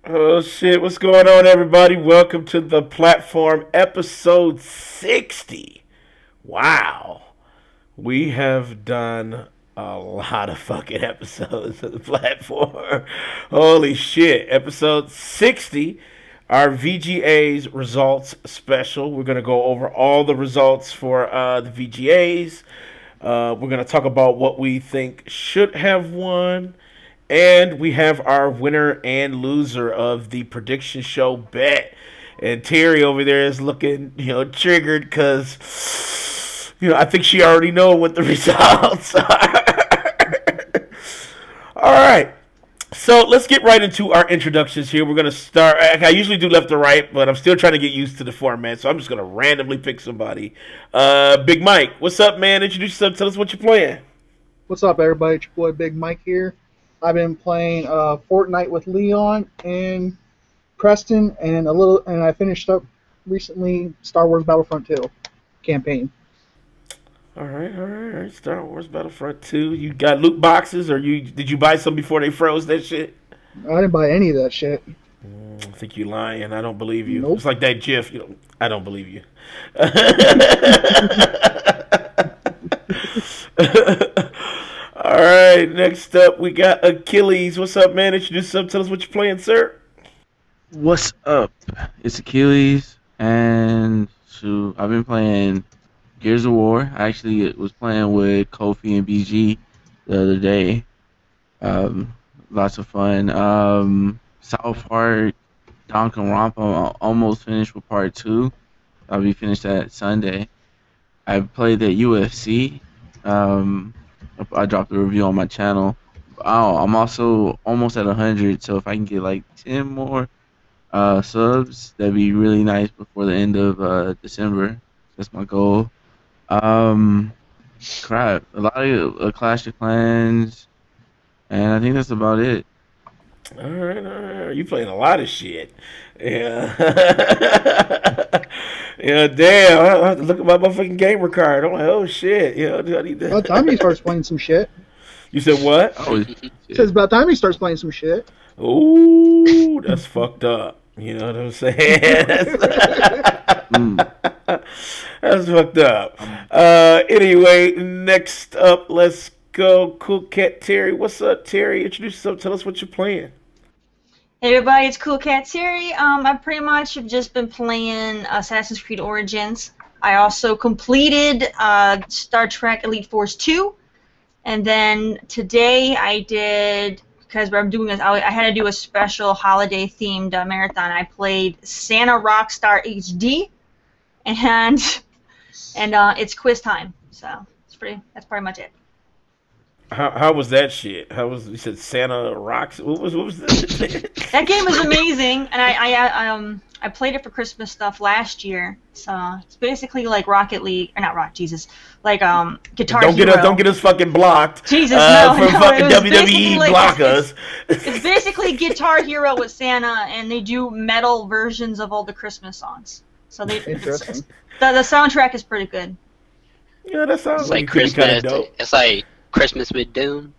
Oh shit, what's going on, everybody? Welcome to the platform, episode 60. Wow. We have done a lot of fucking episodes of the platform. Holy shit. Episode 60, our VGAs results special. We're going to go over all the results for the VGAs. We're going to talk about what we think should have won. And we have our winner and loser of the prediction show bet. And Terry over there is looking, triggered because, I think she already knows what the results are. All right. So let's get right into our introductions here. We're going to start. I usually do left to right, but I'm still trying to get used to the format. So I'm just going to randomly pick somebody. Big Mike, what's up, man? Introduce yourself. Tell us what you're playing. What's up, everybody? It's your boy Big Mike here. I've been playing Fortnite with Leon and Preston, and I finished up recently Star Wars Battlefront 2 campaign. All right. Star Wars Battlefront 2. You got loot boxes, or did you buy some before they froze that shit? I didn't buy any of that shit. I think you're lying. I don't believe you. Nope. It's like that GIF. I don't believe you. All right, next up, we got Akeyles. What's up, man? Introduce yourself. Tell us what you're playing, sir. What's up? It's Akeyles, and I've been playing Gears of War. I actually was playing with Kofi and BG the other day. Lots of fun. South Park, Danganronpa, I'm almost finished with part 2. I'll be finished that Sunday. I played the UFC. I dropped a review on my channel. I'm also almost at 100, so if I can get like 10 more subs, that'd be really nice before the end of December. That's my goal. Crap, a lot of Clash of Clans, and I think that's about it. All right. You playing a lot of shit. Yeah. Yeah, damn. I have to look at my motherfucking gamer card. I'm like, oh shit. Do I need that? About time he starts playing some shit. You said what? Oh, It says about time he starts playing some shit. Ooh, that's fucked up. You know what I'm saying? That's fucked up. Anyway, next up, let's go. Cool Cat Terri. What's up, Terry? Introduce yourself. Tell us what you're playing. Hey everybody, it's Cool Cat Terri. I pretty much have just been playing Assassin's Creed Origins. I also completed Star Trek Elite Force 2, and then today I did, because I'm doing this, I had to do a special holiday themed marathon. I played Santa Rockstar HD, and it's quiz time. So that's pretty much it. How was that shit? You said Santa Rocks? What was that? That game was amazing, and I played it for Christmas stuff last year. So it's basically like Rocket League, or not Jesus, like Guitar Hero. Don't get us fucking blocked. Jesus, no, from fucking WWE like, block us. It's basically Guitar Hero with Santa, and they do metal versions of all the Christmas songs. So Interesting. The soundtrack is pretty good. Yeah, that sounds It's like pretty Christmas. kind of dope. It's like Christmas with Doom.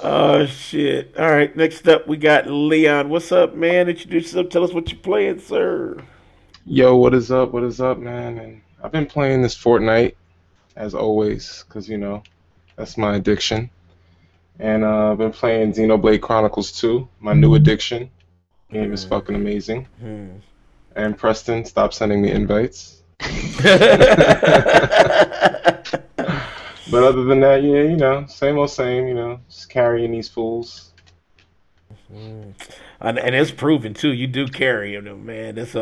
Oh shit! All right, next up we got Leon. What's up, man? Introduce yourself. Tell us what you're playing, sir. Yo, what is up? What is up, man? And I've been playing this Fortnite as always, cause that's my addiction. And I've been playing Xenoblade Chronicles 2, my new addiction. Game is fucking amazing. And Preston, stop sending me invites. But other than that, yeah, same old same, just carrying these fools. And it's proven too. You do carry them, man. It's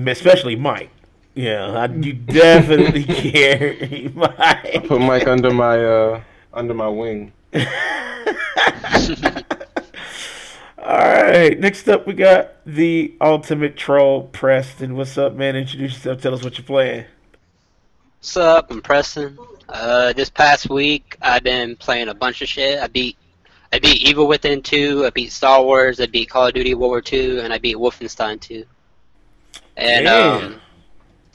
especially Mike. Yeah, you definitely carry Mike. I put Mike under my wing. right. Next up, we got the ultimate troll, Preston. What's up, man? Introduce yourself. Tell us what you're playing. What's up? I'm Preston. This past week I've been playing a bunch of shit. I beat Evil Within 2, I beat Star Wars, I beat Call of Duty World War 2, and I beat Wolfenstein 2. And Damn.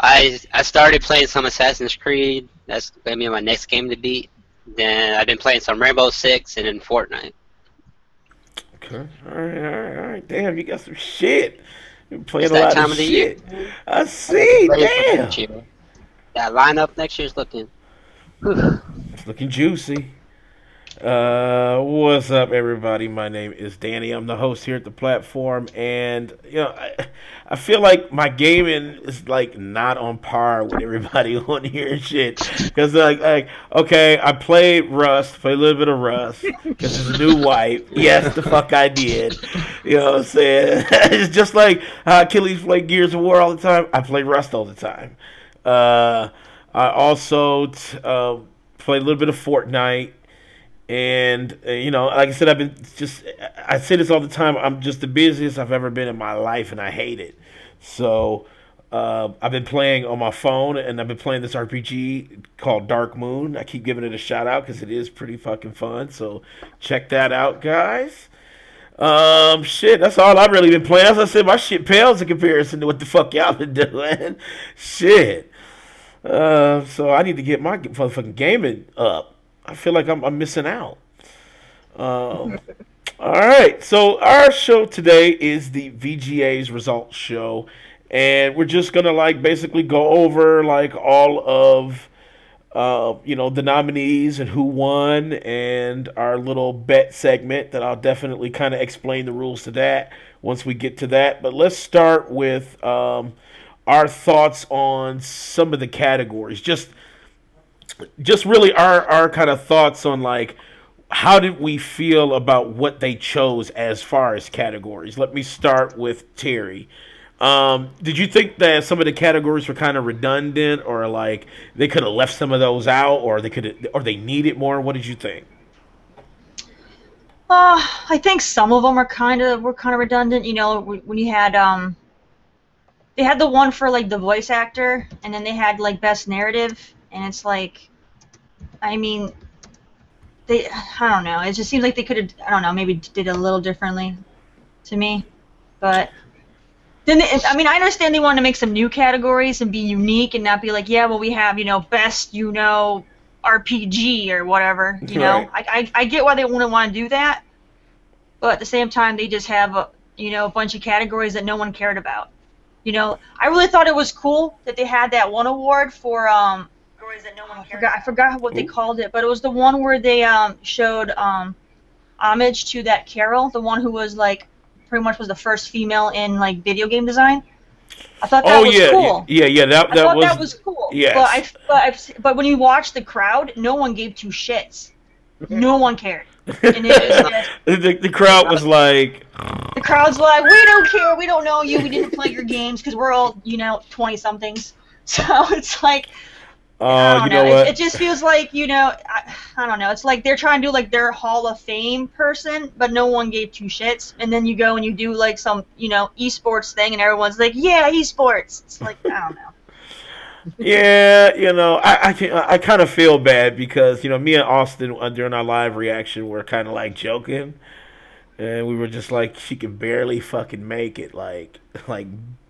I started playing some Assassin's Creed. That's gonna be my next game to beat. Then I've been playing some Rainbow Six and then Fortnite. Okay. All right. Damn, you got some shit. You're playing It's a that lot time of of the shit. year. I see. Ready for Damn. next year. That lineup next year's looking. It's looking juicy. What's up, everybody? My name is Danny. I'm the host here at the platform, and I feel like my gaming is like not on par with everybody on here and shit. Because okay, I played a little bit of Rust, because it's a new wipe. Yes, the fuck I did. You know what I'm saying? It's just like how Akeyles played Gears of War all the time. I play Rust all the time. I also played a little bit of Fortnite. And, like I said, I say this all the time, I'm just the busiest I've ever been in my life, and I hate it. So, I've been playing on my phone, and I've been playing this RPG called Dark Moon. I keep giving it a shout out because it is pretty fucking fun. So, check that out, guys. Shit, that's all I've really been playing. As I said, my shit pales in comparison to what the fuck y'all been doing. Shit. So I need to get my motherfucking gaming up. I feel like I'm missing out. All right, so our show today is the VGAs results show, and we're just gonna basically go over all of the nominees and who won, and our little bet segment that I'll definitely kind of explain the rules to that once we get to that. But let's start with our thoughts on some of the categories. Just really our kind of thoughts on how did we feel about what they chose as far as categories. Let me start with Terry. Did you think that some of the categories were kind of redundant, or they could have left some of those out, or they needed more? What did you think? I think some of them were kind of redundant. When you had they had the one for the voice actor, and then they had best narrative, and it's I don't know. It just seems like they could have, I don't know, maybe did a little differently to me. But then, I understand they wanted to make some new categories and be unique and not be yeah, well, we have, best, RPG or whatever, Right. I get why they wouldn't want to do that. But at the same time, they just have, a bunch of categories that no one cared about. I really thought it was cool that they had that one award for, that no one cared. I forgot what they called it, but it was the one where they showed homage to that Carol, the one who was pretty much was the first female in video game design. I thought that was cool. Yeah. That was cool. Yes. But when you watch the crowd, no one gave two shits. No one cared. And the crowd was the crowd's we don't care. We don't know you. We didn't play your games because we're all 20 somethings. So it's I don't know. It just feels I don't know. It's they're trying to do their Hall of Fame person, but no one gave two shits. And then you go and you do some esports thing, and everyone's yeah, esports. It's I don't know. Yeah, I kind of feel bad because me and Austin during our live reaction were kind of joking, and we were just she can barely fucking make it,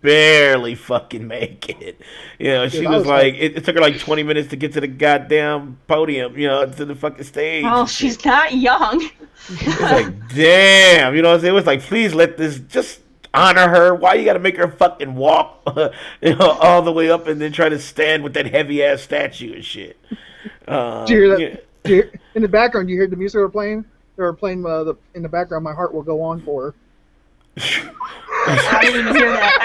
barely fucking make it. She was it took her 20 minutes to get to the goddamn podium, to the fucking stage. Oh, she's not young. It's damn, what I'm saying? It was please let this just honor her. Why you gotta make her fucking walk, all the way up and then try to stand with that heavy ass statue and shit? Did you hear that? Yeah. In the background, you heard the music they were playing? They were playing in the background. My heart will go on for her. I didn't even hear that.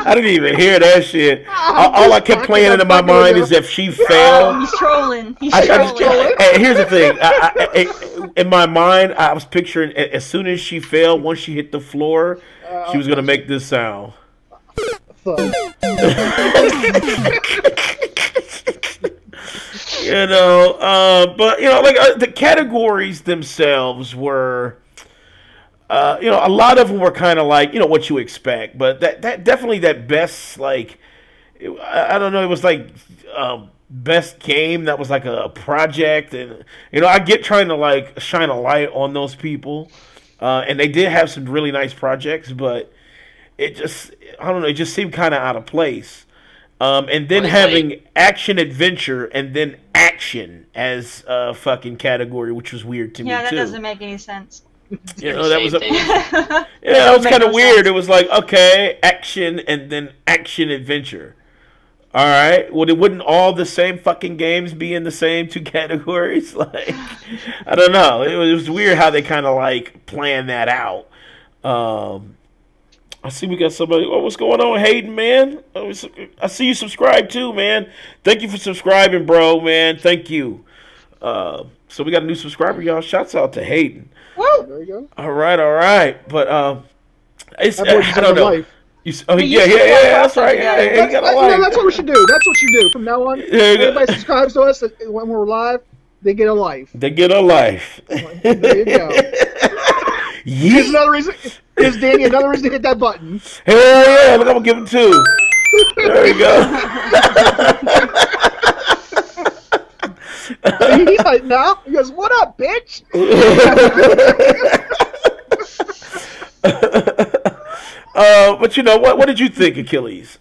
I didn't even hear that shit. All I kept playing into my mind is if she fell. He's trolling. Hey, here's the thing. In my mind, I was picturing as soon as she fell, once she hit the floor, she was gonna make this sound. But the categories themselves were. a lot of them were kind of like, what you expect, but that definitely that best, like, I don't know, it was like best game that was like a project, and I get trying to like shine a light on those people, and they did have some really nice projects, but it just, I don't know, it just seemed kind of out of place. And then having action adventure and then action as a fucking category, which was weird to me too. Yeah, that doesn't make any sense. That was that was kind of weird. It was like, okay, action and then action adventure. All right. Well, wouldn't all the same fucking games be in the same two categories? Like, I don't know. It was weird how they kind of like planned that out. I see we got somebody. Oh, what's going on, Hayden, man? I see you subscribed too, man. Thank you for subscribing, bro, man. Thank you. So we got a new subscriber, y'all. Shouts out to Hayden. Woo! There you go. All right. But it's I don't know. Life. Yeah, that's right. Yeah, he got a life. That's what we should do. That's what you do from now on. Everybody subscribes to us when we're live. They get a life. They get a life. There you go. Here's another reason. Here's Danny another reason to hit that button. Hell yeah! Look, I'm gonna give him 2. There we go. He's like, no. He goes, "What up, bitch?" But what did you think, Akeyles?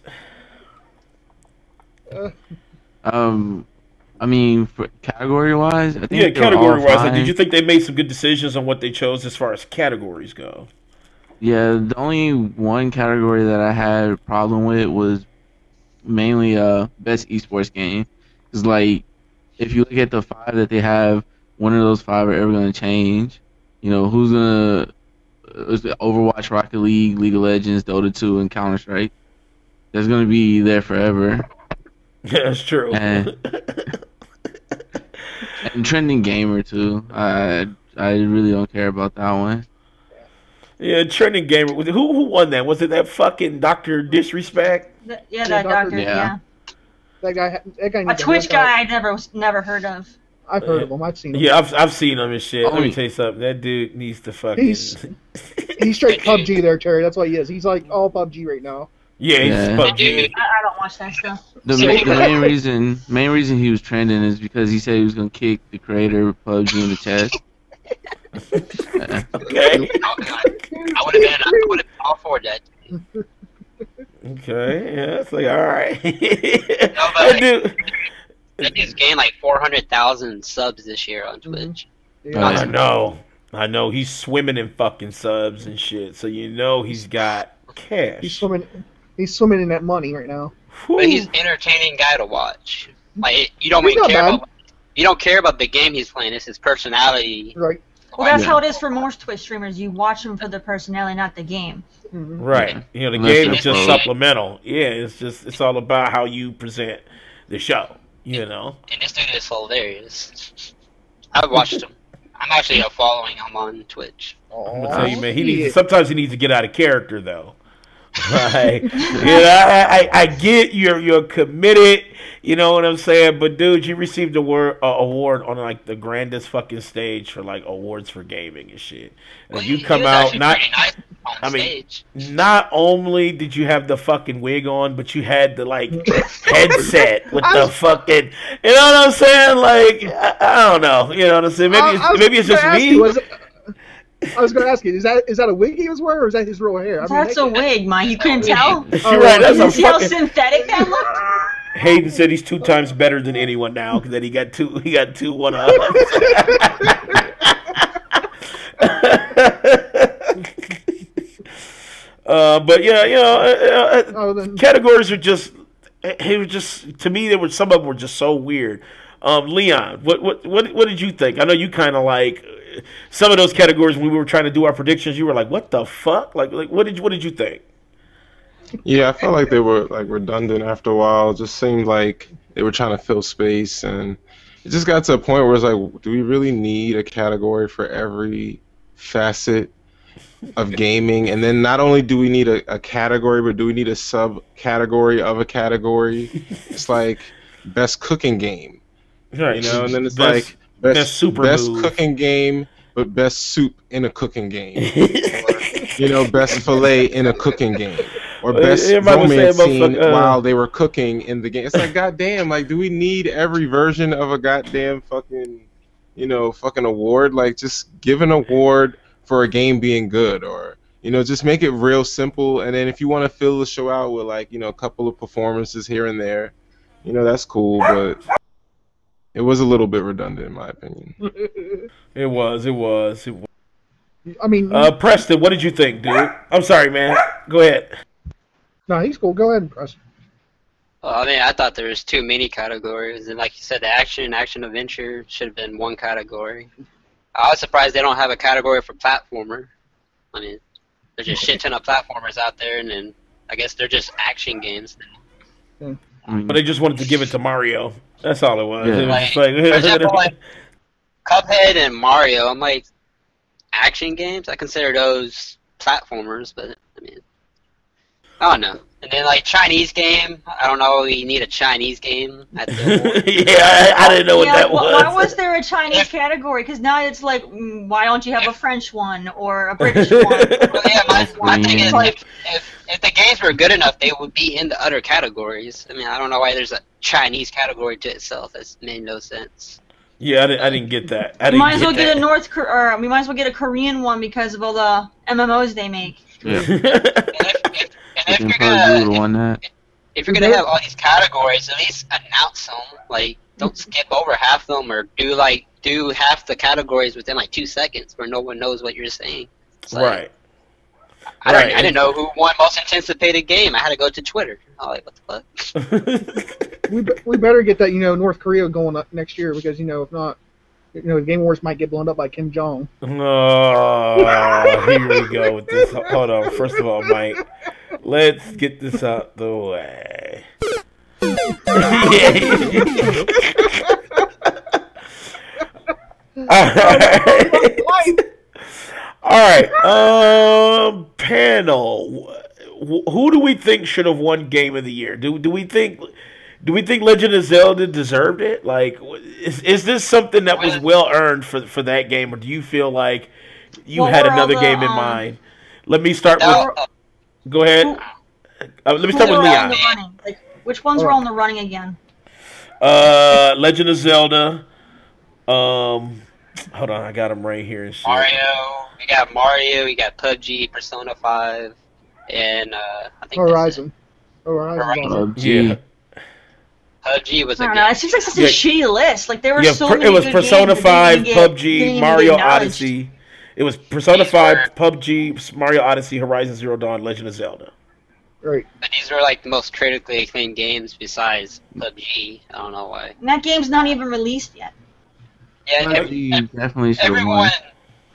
I mean, for category-wise, I think category-wise, like, did you think they made some good decisions on what they chose as far as categories go? Yeah, the only one category that I had a problem with was mainly best esports game. It's like, if you look at the 5 that they have, one of those 5 are ever going to change. Who's going to... Overwatch, Rocket League, League of Legends, Dota 2, and Counter-Strike. That's going to be there forever. Yeah, that's true. And trending gamer, too. I really don't care about that one. Yeah, trending gamer. Who won that? Was it that fucking Dr. Disrespect? That doctor, yeah. That guy. A Twitch guy I never heard of. I've heard of him. I've seen him. Yeah, I've seen him and shit. Let me tell you something. That dude needs to fucking... He's straight PUBG there, Terry. That's what he is. He's like all PUBG right now. Yeah, he's PUBG. I don't watch that stuff. The main reason he was trending is because he said he was gonna kick the creator of PUBG in the chest. Okay. I would have been all for that. Okay, yeah, it's like, all right. That dude's gained like 400,000 subs this year on Twitch. Yeah. I know. He's swimming in fucking subs and shit. So he's got cash. He's swimming in that money right now. But he's an entertaining guy to watch. Like you don't care about the game he's playing. It's his personality. Right. Well, that's how it is for most Twitch streamers. You watch them for the personality, not the game. Mm-hmm. Right. The game is just supplemental. Yeah, it's all about how you present the show. And this dude is hilarious. I've watched him. I'm actually following him on Twitch. I'm gonna tell you, man. Sometimes he needs to get out of character, though. Right? I get you're committed. You know what I'm saying? But dude, you received an award on like the grandest fucking stage for like awards for gaming and shit. And you come out not only did you have the fucking wig on, but you had the like headset with the fucking. You know what I'm saying? Like I don't know. You know what I'm saying? Maybe it's just me. I was going to ask you, is that a wig he was wearing, or is that his real hair? That's a wig, man. You couldn't tell? You're right. That's you see how synthetic that looked? Hayden said he's 2 times better than anyone now because that he got two 1-ups. But yeah, categories are just. It was just to me. Some of them were just so weird. Leon, what did you think? I know you kind of like some of those categories when we were trying to do our predictions. You were like, "What the fuck?" Like what did you think? Yeah, I felt like they were like redundant after a while. It just seemed like they were trying to fill space, and it just got to a point where it's like, do we really need a category for every facet of gaming? And then not only do we need a category, but do we need a subcategory of a category? It's like best cooking game, right? And then it's best best cooking game, but best soup in a cooking game. Or, best fillet in a cooking game. Or best romance scene while they were cooking in the game. It's like, goddamn, like, do we need every version of a goddamn fucking, fucking award? Like, just give an award for a game being good, or, just make it real simple. And then if you want to fill the show out with, like, a couple of performances here and there, that's cool, but it was a little bit redundant in my opinion. It was. I mean, Preston, what did you think, dude? I'm sorry, man. Go ahead. No, he's cool. Go ahead, Preston. Well, I mean, I thought there was too many categories, and like you said, the action adventure should have been one category. I was surprised they don't have a category for platformer. I mean, there's just shit ton of platformers out there, and then I guess they're just action games now. But they just wanted to give it to Mario. That's all it was. Yeah. It was just For example, like Cuphead and Mario, I'm like, action games? I consider those platformers, but I mean, I don't know. And then like Chinese game, I don't know. You need a Chinese game at the yeah, I didn't know what that was. Why was there a Chinese category? Because now it's like, why don't you have a French one or a British one? Well, yeah, my thing is, like, if the games were good enough, they would be in the other categories. I mean, I don't know why there's a Chinese category to itself. That's made no sense. Yeah, I didn't get that. We might as well get a we might as well get a Korean one because of all the MMOs they make. Yeah. If you're gonna have all these categories, at least announce them. Like, don't skip over half of them, or do half the categories within like 2 seconds, where no one knows what you're saying. Like, right. I didn't know who won most anticipated game. I had to go to Twitter. I was like, what the fuck? we better get that North Korea going up next year, because if not, Game Wars might get blown up by Kim Jong. Oh, here we go with this. Hold on. First of all, Mike, let's get this out the way. All right. Panel. Who do we think should have won Game of the Year? Do we think Legend of Zelda deserved it? Like, is this something that was well earned for that game, or do you feel like you had another game in mind? Let me start with. Go ahead. Let me start with Leon. Like, which ones were on the running again? Legend of Zelda. Hold on, I got them right here. And shit. Mario. You got PUBG, Persona 5, and I think Horizon. Yeah. PUBG was a game. It seems like such a shitty list. Like, there were so many it was good Persona games 5, PUBG, Mario Odyssey. It was Persona 5, PUBG, Mario Odyssey, Horizon Zero Dawn, Legend of Zelda. Right. But these were like the most critically acclaimed games besides PUBG. I don't know why. And that game's not even released yet. Yeah, definitely should have won.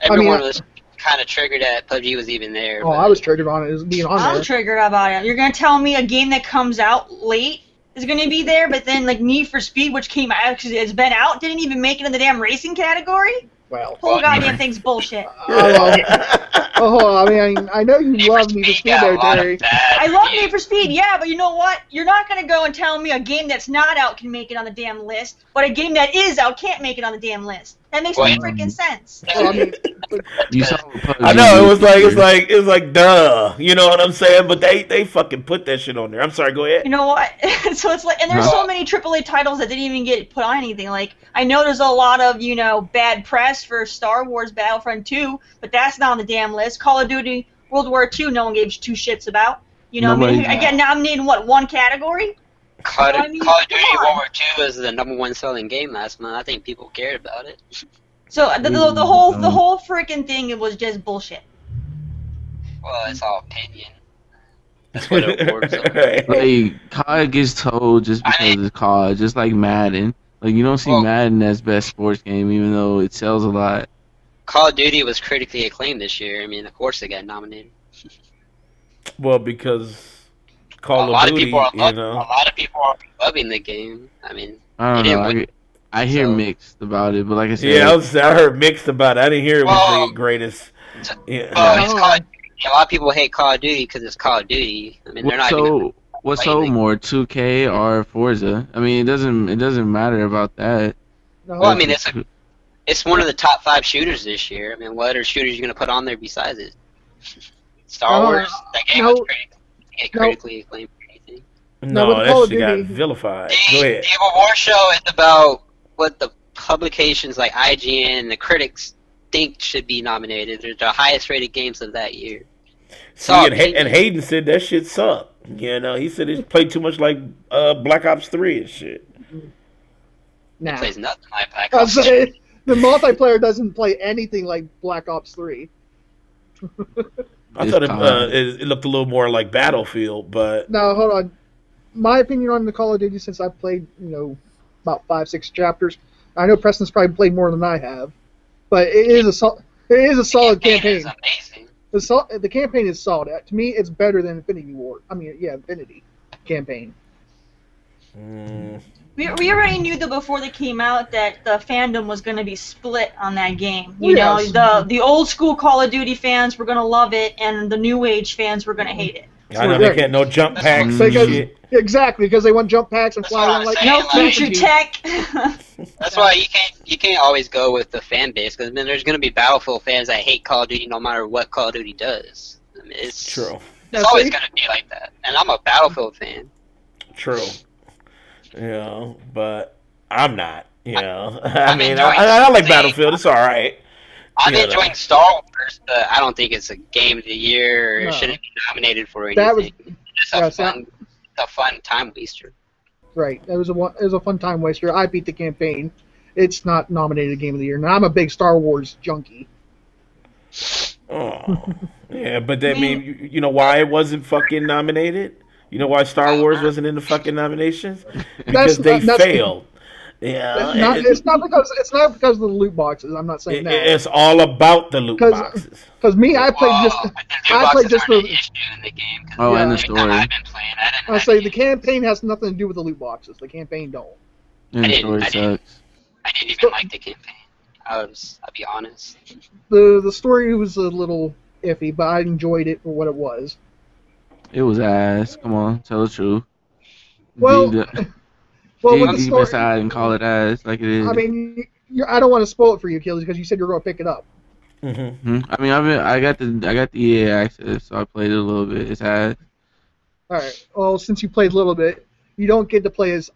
Everyone was kind of triggered that PUBG was even there. Oh, I was triggered on it. It was being on there. I'm triggered about it. You're gonna tell me a game that comes out late is gonna be there, but then like Need for Speed, which came out because it's been out, didn't even make it in the damn racing category? Well, whole goddamn thing's bullshit. I know you love Need for Speed there, Terry. I love Need for Speed, yeah, but you know what? You're not gonna go and tell me a game that's not out can make it on the damn list, but a game that is out can't make it on the damn list. That makes no freaking sense. I know it was like duh, you know what I'm saying? But they fucking put that shit on there. I'm sorry, go ahead. You know what? So it's like, and there's so many AAA titles that didn't even get put on anything. Like, I know there's a lot of bad press for Star Wars Battlefront 2, but that's not on the damn list. Call of Duty World War II, no one gave two shits about. I get nominated in one category? Call of Duty World War II was the #1 selling game last month. I think people cared about it. So the whole freaking thing, was just bullshit. Well, it's all opinion. That's what awards are. Like, COD gets told just because it's COD, just like Madden. Like, you don't see Madden as best sports game, even though it sells a lot. Call of Duty was critically acclaimed this year. I mean, of course it got nominated. Well, because Call of Duty, a lot of people are loving the game. I mean, I don't know. I hear mixed about it, but like I said, I heard mixed about it. I didn't hear it was the greatest. Yeah. Well, it's Call of Duty. A lot of people hate Call of Duty because it's Call of Duty. I mean, they're not. What's sold more, 2K or Forza? I mean, it doesn't matter about that. Well, I mean, it's a it's one of the top 5 shooters this year. I mean, what other shooters are you gonna put on there besides it? Star Wars. That game was critically acclaimed for anything. No, that shit got vilified. Go ahead. The Civil War show is about what the publications like IGN and the critics think should be nominated. They're the highest rated games of that year. See, and Hayden said that shit sucked. You know, he said it played too much like Black Ops 3 and shit. Nah. It plays nothing like Black Ops 3. The multiplayer doesn't play anything like Black Ops 3. I thought it looked a little more like Battlefield, but... No, hold on. My opinion on the Call of Duty, since I've played, about 5-6 chapters, I know Preston's probably played more than I have, but it is a solid campaign. Is amazing. The campaign is solid. To me, it's better than Infinity campaign. We already knew that before they came out that the fandom was going to be split on that game. You know, the old school Call of Duty fans were going to love it, and the new age fans were going to hate it. I know they can't no jump packs and shit. Exactly, because they want jump packs and fly around like no future tech. That's why you can't always go with the fan base, because there's going to be Battlefield fans that hate Call of Duty no matter what Call of Duty does. I mean, it's true. It's always going to be like that, and I'm a Battlefield fan. True. But I'm not. I mean, I like Battlefield. It's all right. I'm enjoying Star Wars, but I don't think it's a game of the year. Or it shouldn't be nominated for anything. It's a fun time waster. Right. It was a fun time waster. I beat the campaign. It's not nominated game of the year. Now I'm a big Star Wars junkie. Oh, yeah, but I mean, you know why it wasn't fucking nominated? You know why Star Wars wasn't in the fucking nominations? Because they failed. Yeah, it's not because of the loot boxes. I'm not saying that. It's all about the loot boxes. Because me, I played just the issue in the game. And the story. I've been playing. I say the campaign has nothing to do with the loot boxes. The campaign don't. And the story sucks. I didn't even like the campaign. I'll be honest. The story was a little iffy, but I enjoyed it for what it was. It was ass. Come on, tell the truth. Well, with the story, beside and call it ass like it is. I mean, I don't want to spoil it for you, Akeyles, because you said you're going to pick it up. Mm-hmm. I mean, I got the EA access, so I played it a little bit. It's ass. All right. Well, since you played a little bit, you don't get to play as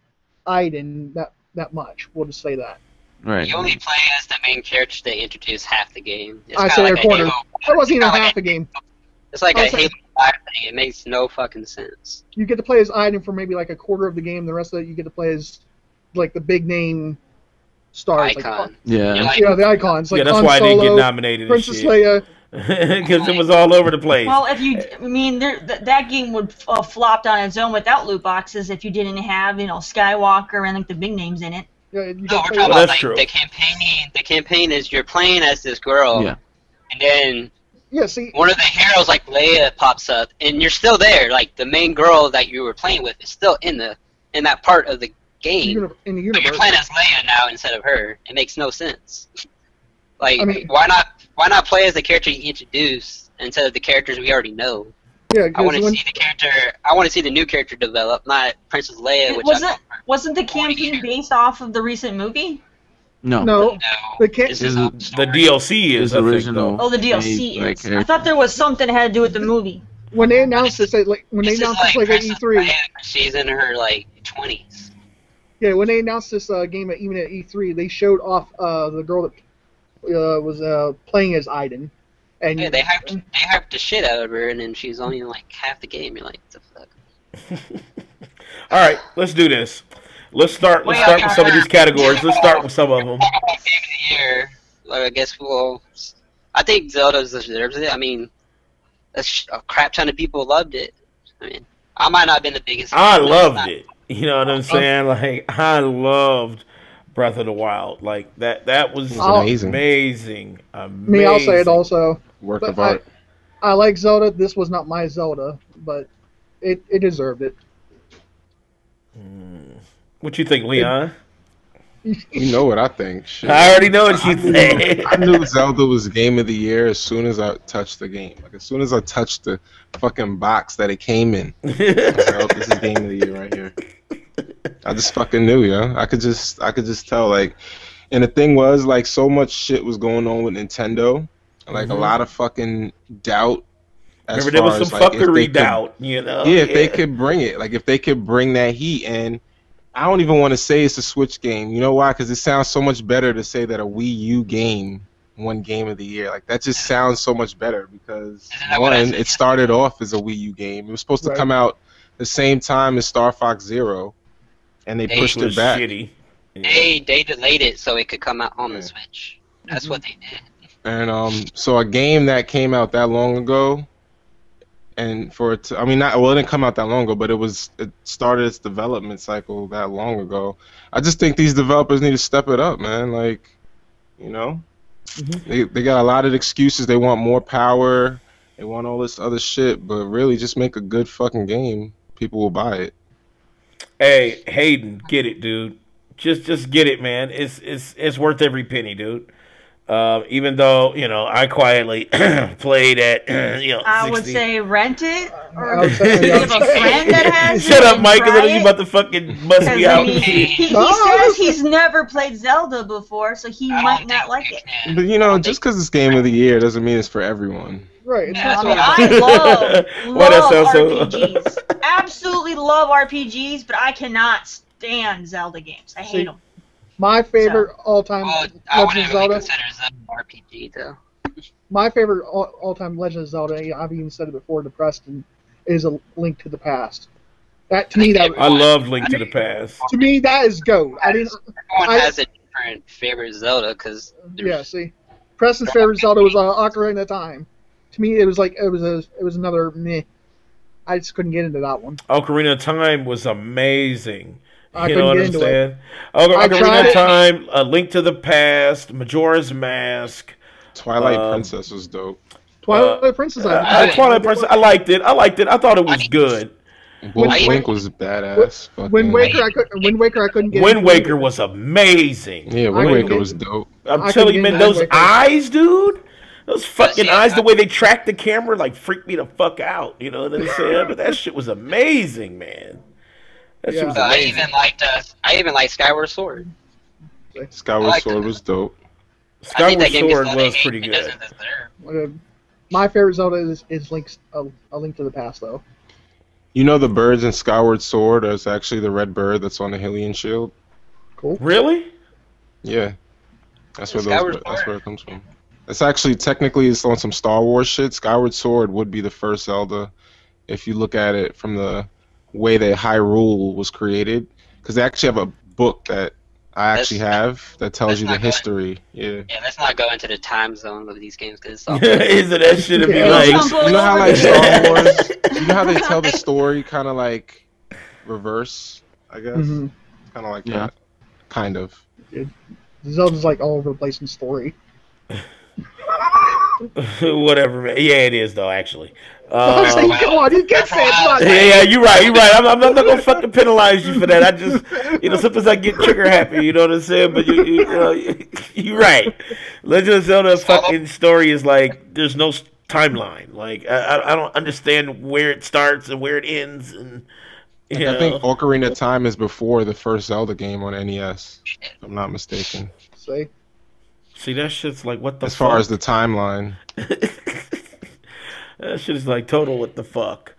Aiden that much. We'll just say that. Right. You only play as the main character they introduce half the game. I say a quarter. That wasn't even half the game. It's like a Halo 5 thing. It makes no fucking sense. You get to play as Aiden for maybe like a quarter of the game. The rest of it, you get to play as like the big name stars. Icon. Like, the icons. Like that's Han why Solo, I didn't get nominated. Princess Leia. Because it was all over the place. Well, that game would flopped on its own without loot boxes if you didn't have, Skywalker and like the big names in it. Yeah, we're talking about like the campaign. The campaign is you're playing as this girl, and then one of the heroes like Leia pops up, and you're still there. Like the main girl that you were playing with is still in that part of the game. In the but universe. you're playing as Leia now instead of her. It makes no sense. Like, why not play as the character you introduce instead of the characters we already know? Yeah, I want to see the character. I want to see the new character develop, not Princess Leia. Wasn't the campaign based off of the recent movie? No. The DLC is original. Oh, the DLC is. I thought there was something that had to do with the movie. When they announced this, at E3. She's in her 20s. Yeah, when they announced this game even at E3, they showed off the girl that was playing as Aiden. And yeah, they hyped the shit out of her, and then she's only half the game. You're like, what the fuck? All right, let's do this. Let's start with some of these categories. Let's start with some of them. Game of the year. I guess I think Zelda deserves it. I mean, a crap ton of people loved it. I mean, I might not have been the biggest. I loved it. You know what I'm saying? Like, I loved Breath of the Wild. Like that was amazing. Me, I'll say it also. Work of art. I like Zelda. This was not my Zelda, but it deserved it. What you think, Leon? You know what I think. Shit. I already know what you think. I knew Zelda was game of the year as soon as I touched the game. Like as soon as I touched the fucking box that it came in. I was like, oh, this is game of the year right here. I just fucking knew, I could just tell, like, And the thing was, like, so much shit was going on with Nintendo, like a lot of fucking doubt. As Remember, there was far some as, like, fuckery doubt, you know? Yeah, if they could bring it, like if they could bring that heat, and I don't even want to say it's a Switch game. You know why? Because it sounds so much better to say that a Wii U game won Game of the Year. Like that just sounds so much better because one, it started off as a Wii U game. It was supposed to come out the same time as Star Fox Zero, and they pushed it back. Shitty. Yeah. They delayed it so it could come out on the Switch. That's what they did. And so a game that came out that long ago. And for it to, I mean, it didn't come out that long ago, but it started its development cycle that long ago. I just think these developers need to step it up, man. Like, you know, they got a lot of excuses. They want more power. They want all this other shit, but really, just make a good fucking game. People will buy it. Hey, Hayden, get it, dude. Just get it, man. It's worth every penny, dude. Even though, you know, I quietly played at, you know, I 60. would say rent it, or I would say- if you have a friend that has Shut it up, and Mike. try You it. about to fucking bust me out. He says he's never played Zelda before, so he might not like it. But, you know, just because it's Game of the Year doesn't mean it's for everyone. Right. It's I not mean, something- I Why that love sound so- RPGs. Absolutely love RPGs, but I cannot stand Zelda games. I hate them. My favorite all-time I Legend of wouldn't really Zelda. consider Zelda RPG though. My favorite all-time Legend of Zelda. I've even said it before to Preston. Is A Link to the Past. That to me, I loved Link to the Past. to me that is GOAT. I didn't. Everyone has a different favorite Zelda because Yeah. See, Preston's favorite Zelda was Ocarina of Time. To me, it was like it was another meh. I just couldn't get into that one. Ocarina of Time was amazing. I You know what couldn't I'm get into saying? I Ocarina tried of it. Time, A Link to the Past, Majora's Mask. Twilight Princess was dope. Twilight Princess. Twilight Princess. I liked it. I thought it was good. Link was badass. Wind Waker, I couldn't get. Wind into Waker was amazing. Yeah, I Wind couldn't Waker get- was dope. I'm I telling you, couldn't man, get those Wind Waker. eyes, dude. Those fucking eyes, the way they tracked the camera, like freaked me the fuck out. You know what I'm saying? But that shit was amazing, man. That shit was I amazing. even liked Skyward Sword. Skyward like Sword that. was dope. I think Skyward that game Sword gets was hate pretty it good. doesn't deserve. My favorite Zelda is A Link to the Past, though. You know the birds in Skyward Sword is actually the red bird that's on the Hylian shield? Cool. Really? Yeah. That's where Skyward that's Sword. where it comes from. It's actually technically it's on some Star Wars shit. Skyward Sword would be the first Zelda if you look at it from the way that Hyrule was created. Because they actually have a book that I actually have that tells you the history. Yeah. Yeah, let's not go into the time zone of these games because it's all. Isn't that shit to be Yeah. like? You know how like Star Wars, you know how they tell the story kind of like reverse, I guess? Mhm. Kind of like Yeah. that. Kind of. Zelda's like all over the place in story. Whatever, man. Yeah, it is though. Actually. I'm saying, come on, you can't say it's not. Yeah, you're right. You're right. I'm not gonna fucking penalize you for that. I just, sometimes I get trigger happy. You know what I'm saying? But you're right. Legend of Zelda fucking story is like there's no timeline. Like I don't understand where it starts and where it ends. And I think Ocarina of Time is before the first Zelda game on NES, if I'm not mistaken. See, that shit's like what the As fuck? far as the timeline. That shit is like total what the fuck.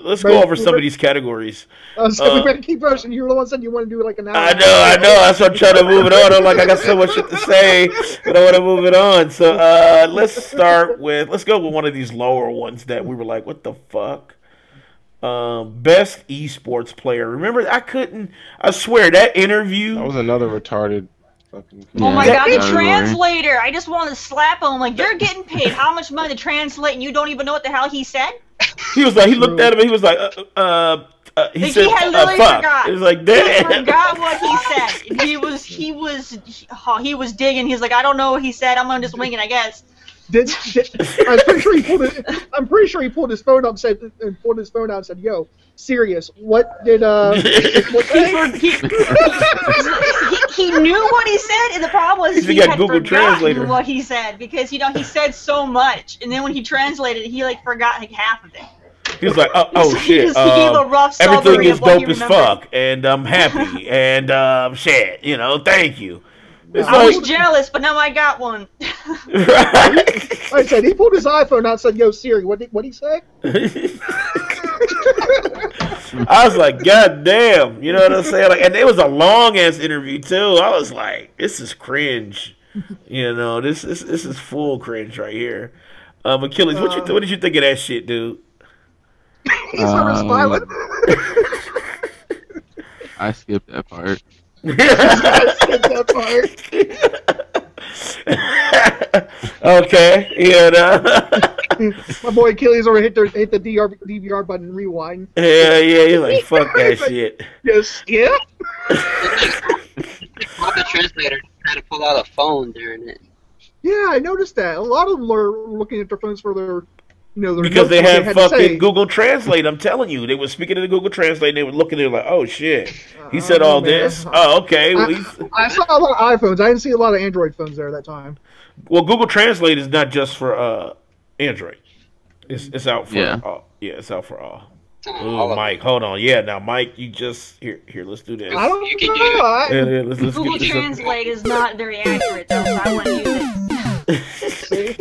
Let's go over some of these categories. So we better keep rushing. You were the one said you want to do like an hour. I know. That's why I'm trying to move it on. I'm like, I got so much shit to say, but I want to move it on. So let's go with one of these lower ones that we were like, what the fuck? Best esports player. Remember, I swear, that interview. That was another retarded fucking. Oh my Yeah, god, the category. translator! I just want to slap him. Like, you're getting paid how much money to translate and you don't even know what the hell he said? He was like, he looked at him and he was like, he Like, said, he had literally fuck. forgot. It was like, He damn. forgot what he said. And he was digging. He's like, I don't know what he said. I'm gonna just wing it, I guess. I'm pretty sure he pulled his phone up and said, "Yo, serious, what did He knew what he said, and the problem was He he got had Google forgotten Translator. what he said because he said so much, and then when he translated, he like forgot like half of it. He was like, oh shit, He gave a rough everything summary is of what he dope as remembered. fuck, and I'm happy, and shit, you know, thank you. It's I was like, jealous, but now I got one. right? Like I said, he pulled his iPhone out and said, "Yo, Siri, what'd he say?" I was like, God damn, you know what I'm saying? Like, and it was a long ass interview too. I was like, this is cringe. You know, this is full cringe right here. Akeyles, what did you think of that shit, dude? He's over smiling. I skipped that part. I skipped that part. Okay, yeah, My boy Akeyles over hit the DVR button and rewind. yeah, you're like, fuck that shit. Yes, yeah. The translator had to pull out a phone during it. Yeah, I noticed that. A lot of them are looking at their phones for their, their Because notes, they what had had to say. fucking Google Translate. I'm telling you, they were speaking to the Google Translate. And they were looking. They were like, "Oh shit, he said all this." Oh, okay. I saw a lot of iPhones. I didn't see a lot of Android phones there at that time. Well, Google Translate is not just for Android. It's out for all. Yeah, it's out for all. Ooh, Mike, hold on. Yeah, now Mike, you just here. Let's do this. I don't You can know. do Yeah, let's Google get this up. Translate is not very accurate, though, so I wouldn't use it. See?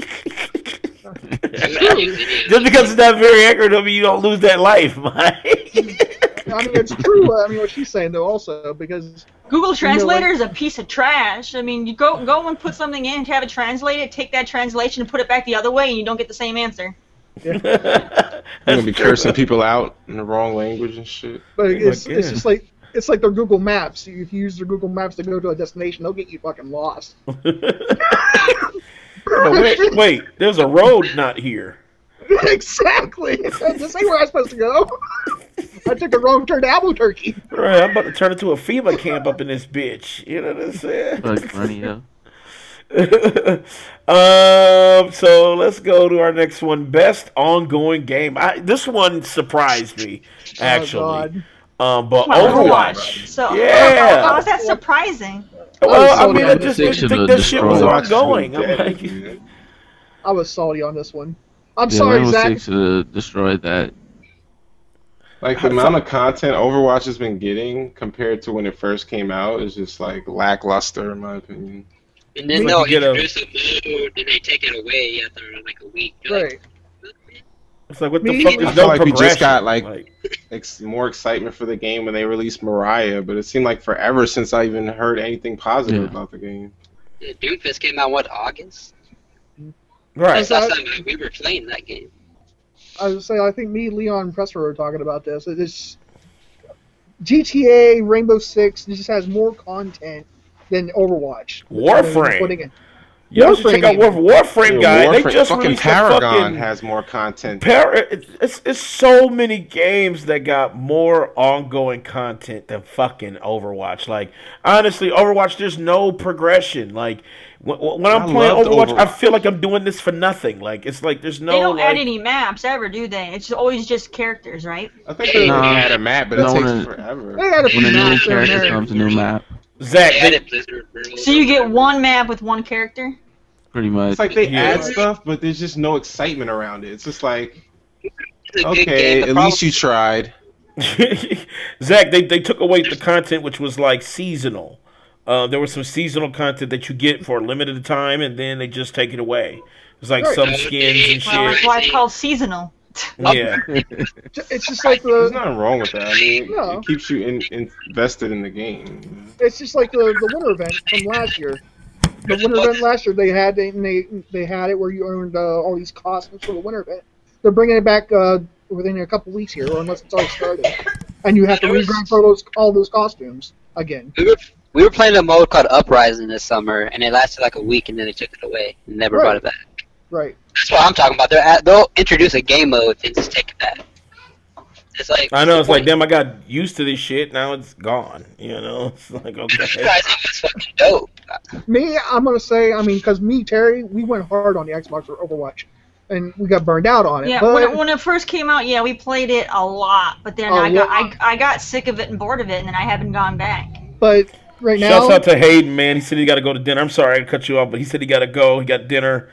Just because it's not very accurate, I mean you don't lose that life, Mike. I mean, it's true. I mean, what she's saying though, also because Google Translator is a piece of trash. I mean, you go and put something in, have it translated, take that translation and put it back the other way, and you don't get the same answer. I'm gonna be cursing people out in the wrong language and shit. but it's just like their Google Maps. If you use their Google Maps to go to a destination, they'll get you fucking lost. But wait, there's a road not here. Exactly. This ain't where I'm supposed to go. I took a wrong turn to Albuquerque. Right, I'm about to turn into a FEMA camp up in this bitch. You know what I'm saying? Like funny, yeah. So let's go to our next one. Best ongoing game. This one surprised me, actually. Oh, But Well, Overwatch. So, Yeah. how is that surprising? Well, I mean, I Overwatch just six didn't of think the that shit was destroyed. ongoing. I'm like, I was salty on this one. I'm Yeah, sorry, Rainbow Zach. Six destroyed that. Like the amount of content Overwatch has been getting compared to when it first came out is just like lackluster in my opinion. And then Like they'll you get introduce a mode, and they take it away after like a week. You're Right. it's like, what the Me- fuck? I There's I feel no like we progression. just got like more excitement for the game when they released Mariah, but it seemed like forever since I even heard anything positive Yeah. about the game. Doomfist came out August. Right. That's last time we were playing that game. I was saying, I think me, Leon, and Presser were talking about this. It's GTA, Rainbow Six, it just has more content than Overwatch. Warframe. Putting in. You should check out Warframe, guy. Warframe, They just fucking released Paragon a fucking has more content. It's so many games that got more ongoing content than fucking Overwatch. Like, honestly, Overwatch, there's no progression. Like, when I'm playing loved Overwatch, I Overwatch. feel like I'm doing this for nothing. Like, it's like there's no. They don't add like, any maps ever, do they? It's always just characters, right? I think they No. had a map, but No, it takes when- forever. They had a When few a new maps there and character there. comes, a new map, Zach, They they, added Blizzard World. So you get one map with one character? pretty much. It's like they Yeah. add stuff, but there's just no excitement around it. It's just like, It's a good okay, game. The at problem- least you tried. Zach, they took away the content which was like seasonal. There was some seasonal content that you get for a limited time, and then they just take it away. It's like Right. some skins and Well, that's shit. why it's called seasonal. Yeah. It's just like There's the. nothing wrong with that. I mean, No. it keeps you invested in the game. It's just like the winter event from last year. The winter event last year, they had it where you earned all these costumes for the winter event. They're bringing it back within a couple weeks here, or unless it's already started, and you have to regrind for all those costumes again. We were playing a mode called Uprising this summer, and it lasted like a week, and then they took it away and never Right. brought it back. Right. That's what I'm talking about. They'll introduce a game mode and just take it back. It's like I know, it's like, damn, I got used to this shit, now it's gone. You know? It's like, You okay. guys think it's fucking dope. Me, I'm gonna say, I mean, because me, Terry, we went hard on the Xbox for Overwatch, and we got burned out on it. Yeah, but when it first came out, yeah, we played it a lot, but then A I got sick of it and bored of it, and then I haven't gone back. but right now, Shouts out to Hayden, man. He said he got to go to dinner. I'm sorry I cut you off, but he said he got to go. He got dinner.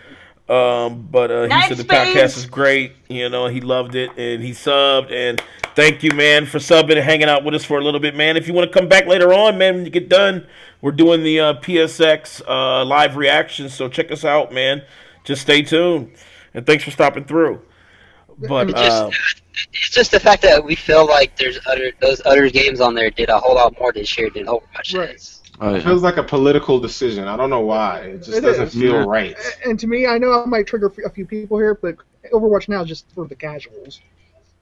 But he Night said the podcast Spades. is great. You know, he loved it and he subbed. And thank you, man, for subbing and hanging out with us for a little bit, man. If you want to come back later on, man, when you get done, we're doing the PSX live reactions. So check us out, man. Just stay tuned. And thanks for stopping through. But It's just the fact that we feel like those other games on there did a whole lot more this year than Overwatch Right. does. Oh, It yeah. feels like a political decision. I don't know why. It just It doesn't is. feel Yeah. right. And to me, I know I might trigger a few people here, but Overwatch now is just for the casuals.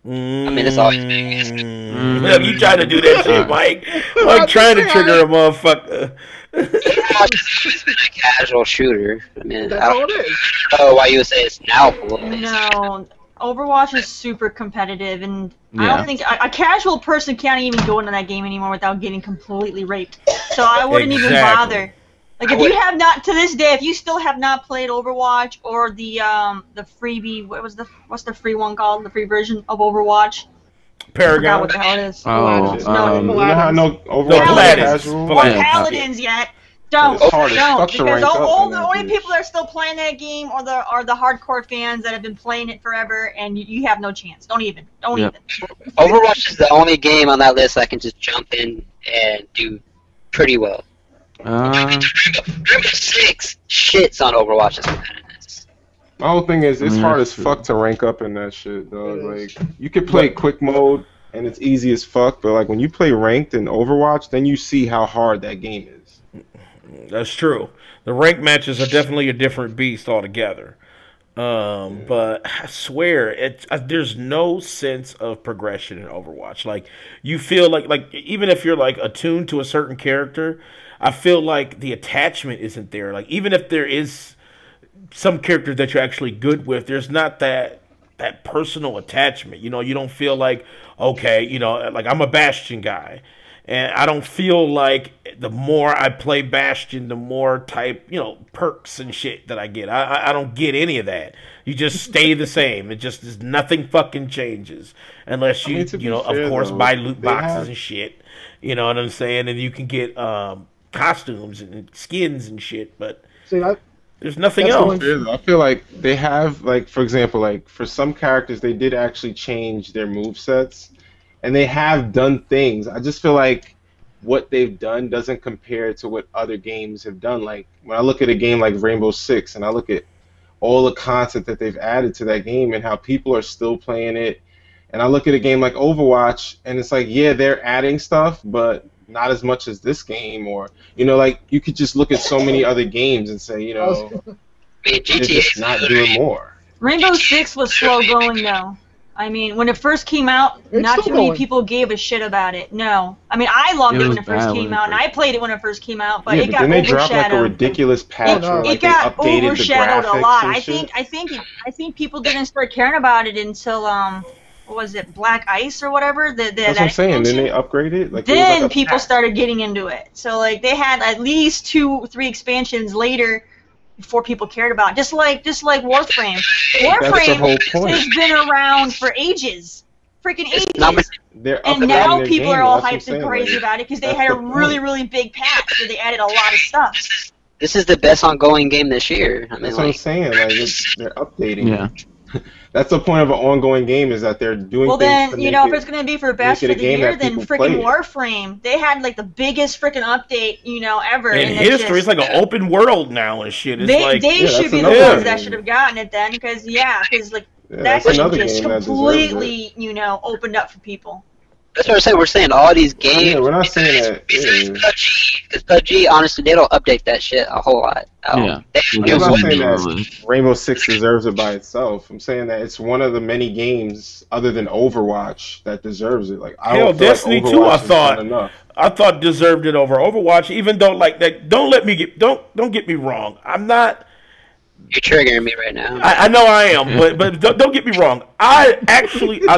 I mean, it's always been. Look, you trying to do that shit, Mike. Mike trying to trigger a motherfucker. Overwatch has always been a casual shooter. I mean, That's I all don't it is. know why you would say it's now political. No, Overwatch is super competitive, and I Yeah. don't think a casual person can't even go into that game anymore without getting completely raped. So I wouldn't even Exactly. bother. Like if you have not to this day, if you still have not played Overwatch or the freebie, what's the free one called? The free version of Overwatch. I forgot Paragon. what the hell it is. Oh, You know how I know Overwatch is Paladins. casual? Paladins. Or Yeah. Paladins yet. Don't, It's hard as fuck to because rank up all in the that only bitch. people that are still playing that game are the hardcore fans that have been playing it forever, and you have no chance. Don't even. Yep. Overwatch is the only game on that list I can just jump in and do pretty well. Rainbow Six shits on Overwatch's competitiveness. My whole thing is, it's Mm, hard that's as true. fuck to rank up in that shit, dog. It is. Like, you could play quick mode, and it's easy as fuck, but, like, when you play ranked in Overwatch, then you see how hard that game is. That's true. The rank matches are definitely a different beast altogether. But I swear, there's no sense of progression in Overwatch. Like you feel like even if you're like attuned to a certain character, I feel like the attachment isn't there. Like even if there is some character that you're actually good with, there's not that personal attachment. You know, you don't feel like okay, you know, like I'm a Bastion guy. And I don't feel like the more I play Bastion, the more type, you know, perks and shit that I get. I don't get any of that. You just stay the same. It just is nothing fucking changes unless you, I mean, to be you know, fair, of course, though, buy loot they boxes have- and shit. You know what I'm saying? And you can get costumes and skins and shit. But See, there's nothing That's else. going- I feel like they have, like, for example, like, for some characters, they did actually change their movesets, and they have done things. I just feel like what they've done doesn't compare to what other games have done. Like, when I look at a game like Rainbow Six, and I look at all the content that they've added to that game and how people are still playing it, and I look at a game like Overwatch, and it's like, yeah, they're adding stuff, but not as much as this game. Or, you know, like, you could just look at so many other games and say, you know, I mean, they're GTA just not doing more. Rainbow Six was slow going though. I mean, when it first came out, It's not still too many going. people gave a shit about it. No, I mean, I loved It it when was it first bad came when it out, and first- I played it when it first came out, but Yeah, it but got then they dropped like a overshadowed. ridiculous patch where It like they got updated the overshadowed graphics a lot. and I shit. think people didn't start caring about it until what was it, Black Ice or whatever? That's what I'm saying. Then they upgraded. Like, there was, Then like, a people patch. started getting into it. So like they had at least 2-3 expansions later before people cared about it. Just like Warframe. That's the whole Warframe point. has been around for ages. Freaking It's not ages. They're And updating now their people game, are all that's what I'm hyped and saying, crazy like, about it because they that's had a the really, point. really big patch where they added a lot of stuff. This is the best ongoing game this year. I mean, That's what I'm like, saying. Like, they're updating. Yeah. That's the point of an ongoing game, is that they're doing Well things then, to you make know, if it- it's gonna be for best make it for a the game year, that then people play freaking it. Warframe. They had like the biggest freaking update, you know, ever. In and history, it's like an open world now and shit. It's they like they Yeah, should that's be the another ones that game. should have gotten it then, because like Yeah, that that's game another just game that deserves completely, you know, opened up for people. that's what I'm saying. We're saying all these games. Yeah, we're not saying that. Besides Yeah. PUBG, because PUBG, honestly, they don't update that shit a whole lot. Yeah. They It I'm do not doesn't what- saying that really- Rainbow Six deserves it by itself. I'm saying that it's one of the many games other than Overwatch that deserves it. Like, I Hell, don't feel Destiny like 2, Overwatch I has thought- done enough. I thought deserved it over Overwatch, even though like that. Don't get me wrong. I'm not. You're triggering me right now. I know I am, but don't get me wrong. I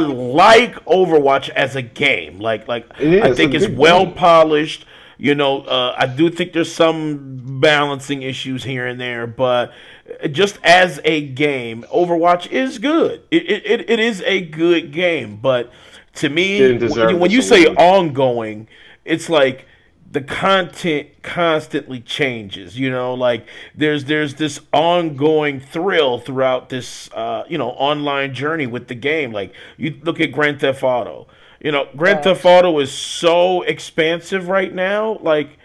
like Overwatch as a game. Like It is, I think it's a it's good well game. polished. You know, I do think there's some balancing issues here and there, but just as a game, Overwatch is good. It is a good game, but to me, Didn't deserve when you this say award. ongoing, it's like the content constantly changes. You know, like there's this ongoing thrill throughout this online journey with the game. Like you look at Grand Theft Auto. You know, Grand Theft Auto is so expansive right now. Like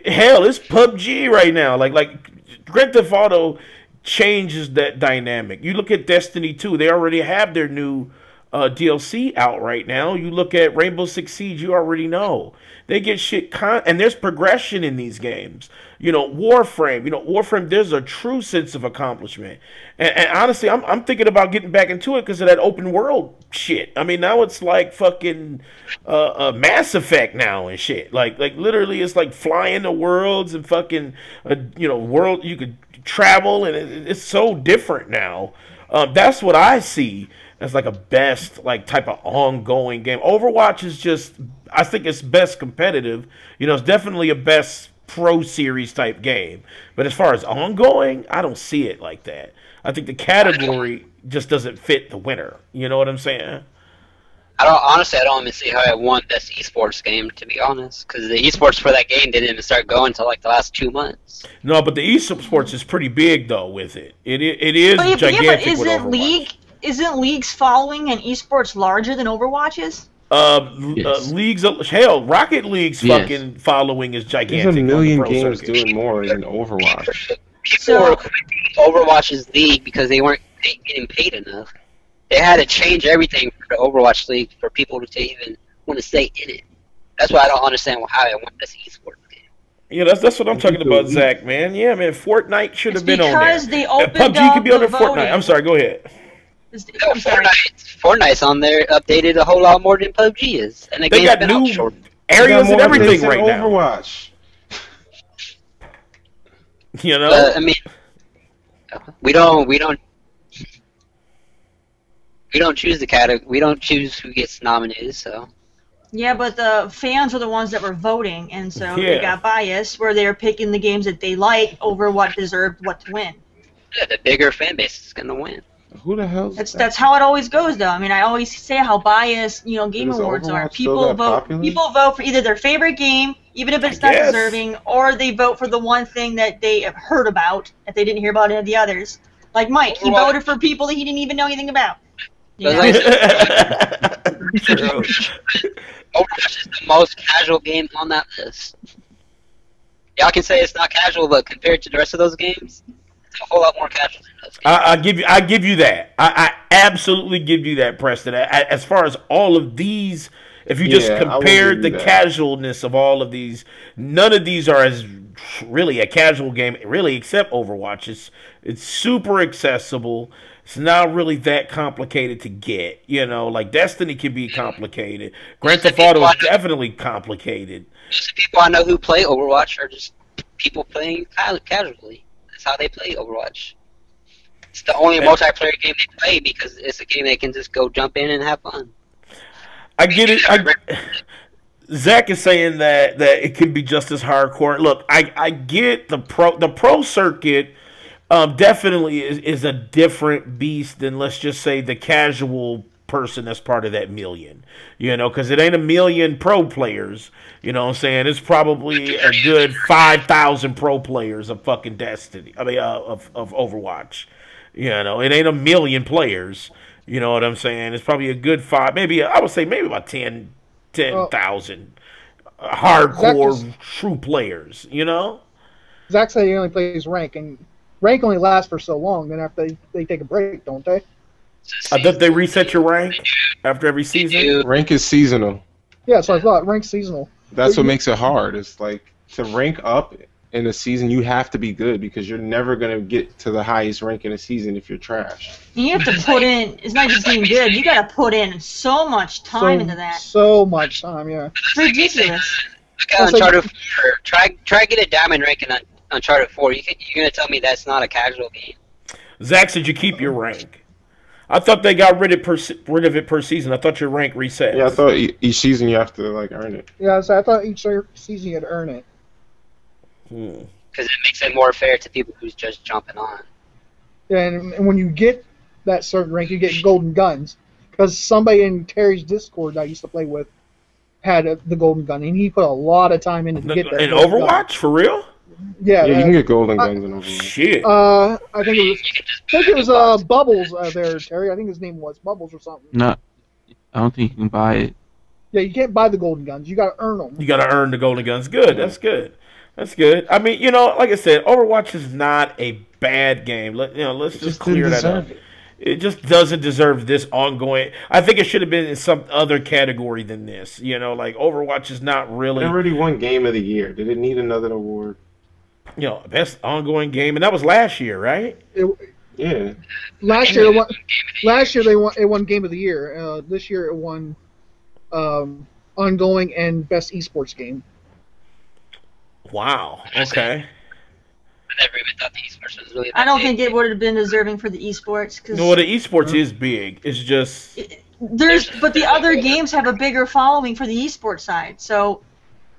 hell, it's PUBG right now. Like Grand Theft Auto changes that dynamic. You look at Destiny 2, they already have their new DLC out right now. You look at Rainbow Six Siege, you already know. They get shit and there's progression in these games. You know, Warframe, there's a true sense of accomplishment. And honestly, I'm thinking about getting back into it because of that open world shit. I mean, now it's like fucking Mass Effect now and shit. Like literally, it's like flying the worlds and fucking world. You could travel and it's so different now. That's what I see as like a best like type of ongoing game. Overwatch is just, I think it's best competitive. You know, it's definitely a best pro series type game. But as far as ongoing, I don't see it like that. I think the category just doesn't fit the winner. You know what I'm saying? I don't even see how it won best esports game, to be honest, because the esports for that game didn't even start going until like the last 2 months. No, but the esports is pretty big though with it. It is gigantic with Overwatch. Isn't League's following and esports larger than Overwatch's? Leagues, hell, Rocket League's fucking following is gigantic. There's a million games doing more than Overwatch. People were quitting Overwatch's League because they weren't getting paid enough. They had to change everything for the Overwatch League for people to even want to stay in it. That's why I don't understand how it went this esports game. Yeah, that's what I'm talking about, Zach, man. Yeah, man, Fortnite should have been on there. Because they opened PUBG could be on the there. Fortnite. I'm sorry, go ahead. No, Fortnite's on there, updated a whole lot more than PUBG is, and they got new areas and everything right now. Overwatch. You know, I mean, we don't choose the category. We don't choose who gets nominated. So. Yeah, but the fans are the ones that were voting, and so they got biased where they're picking the games that they like over what deserved what to win. Yeah, the bigger fan base is gonna win. Who the hell? That's how it always goes, though. I mean, I always say how biased Game Awards are. People vote for either their favorite game, even if it's not deserving, or they vote for the one thing that they have heard about that they didn't hear about any of the others. Like Mike, he voted for people that he didn't even know anything about. You know? Overwatch is the most casual game on that list. Y'all can say it's not casual, but compared to the rest of those games, it's a whole lot more casual than those games. I give you that. I absolutely give you that, Preston. As far as all of these, if you just compared the casualness of all of these, none of these are as really a casual game, really, except Overwatch. It's super accessible. It's not really that complicated to get. You know, like Destiny can be complicated. Grand Theft Auto is definitely complicated. Most of the people I know who play Overwatch are just people playing casually. That's how they play Overwatch. It's the only multiplayer game they play because it's a game they can just go jump in and have fun. I get it. Zach is saying that it can be just as hardcore. Look, I get the pro circuit. Definitely is a different beast than, let's just say, the casual person that's part of that million. You know, because it ain't a million pro players. You know what I'm saying? It's probably a good 5,000 pro players of fucking Destiny. I mean, of Overwatch. You know, it ain't a million players. You know what I'm saying? It's probably a good I would say maybe about 10,000 hardcore true players. You know? Zach said he only plays rank, and rank only lasts for so long. Then after they take a break, don't they? I thought they reset your rank after every season. Rank is seasonal. Yeah, so I thought rank's seasonal. That's what makes it hard. It's like to rank up in a season, you have to be good because you're never gonna get to the highest rank in a season if you're trash. You have to put in. It's not just being good. You got to put in so much time into that. So much time, yeah. It's ridiculous. Uncharted 4. Try get a diamond rank in Uncharted 4. You're gonna tell me that's not a casual game? Zach said you keep your rank. I thought they got rid of it per season. I thought your rank reset. Yeah, I thought each season you have to earn it. Yeah, so I thought each season you had to earn it. Because it makes it more fair to people who's just jumping on. Yeah, and when you get that certain rank, you get golden guns. Because somebody in Terry's Discord that I used to play with, had the golden gun, and he put a lot of time into to get that. In golden Overwatch, gun. for real? Yeah, Yeah, you can get golden guns in Overwatch. Shit. I think it was Bubbles there, Terry. I think his name was Bubbles or something. No, I don't think you can buy it. Yeah, you can't buy the golden guns. You got to earn them. You got to earn the golden guns. Good. That's good. That's good. I mean, like I said, Overwatch is not a bad game. Let's just clear that up. It just doesn't deserve this ongoing. I think it should have been in some other category than this. Like Overwatch is not really. It already won Game of the Year. Did it need another award? Best ongoing game, and that was last year, right? Yeah. Last year, it won Game of the Year. This year, it won ongoing and best esports game. Wow. Okay. I never even thought the esports was really. I don't think it would have been deserving for the esports. No, the esports is big. It's just but the other games have a bigger following for the esports side. So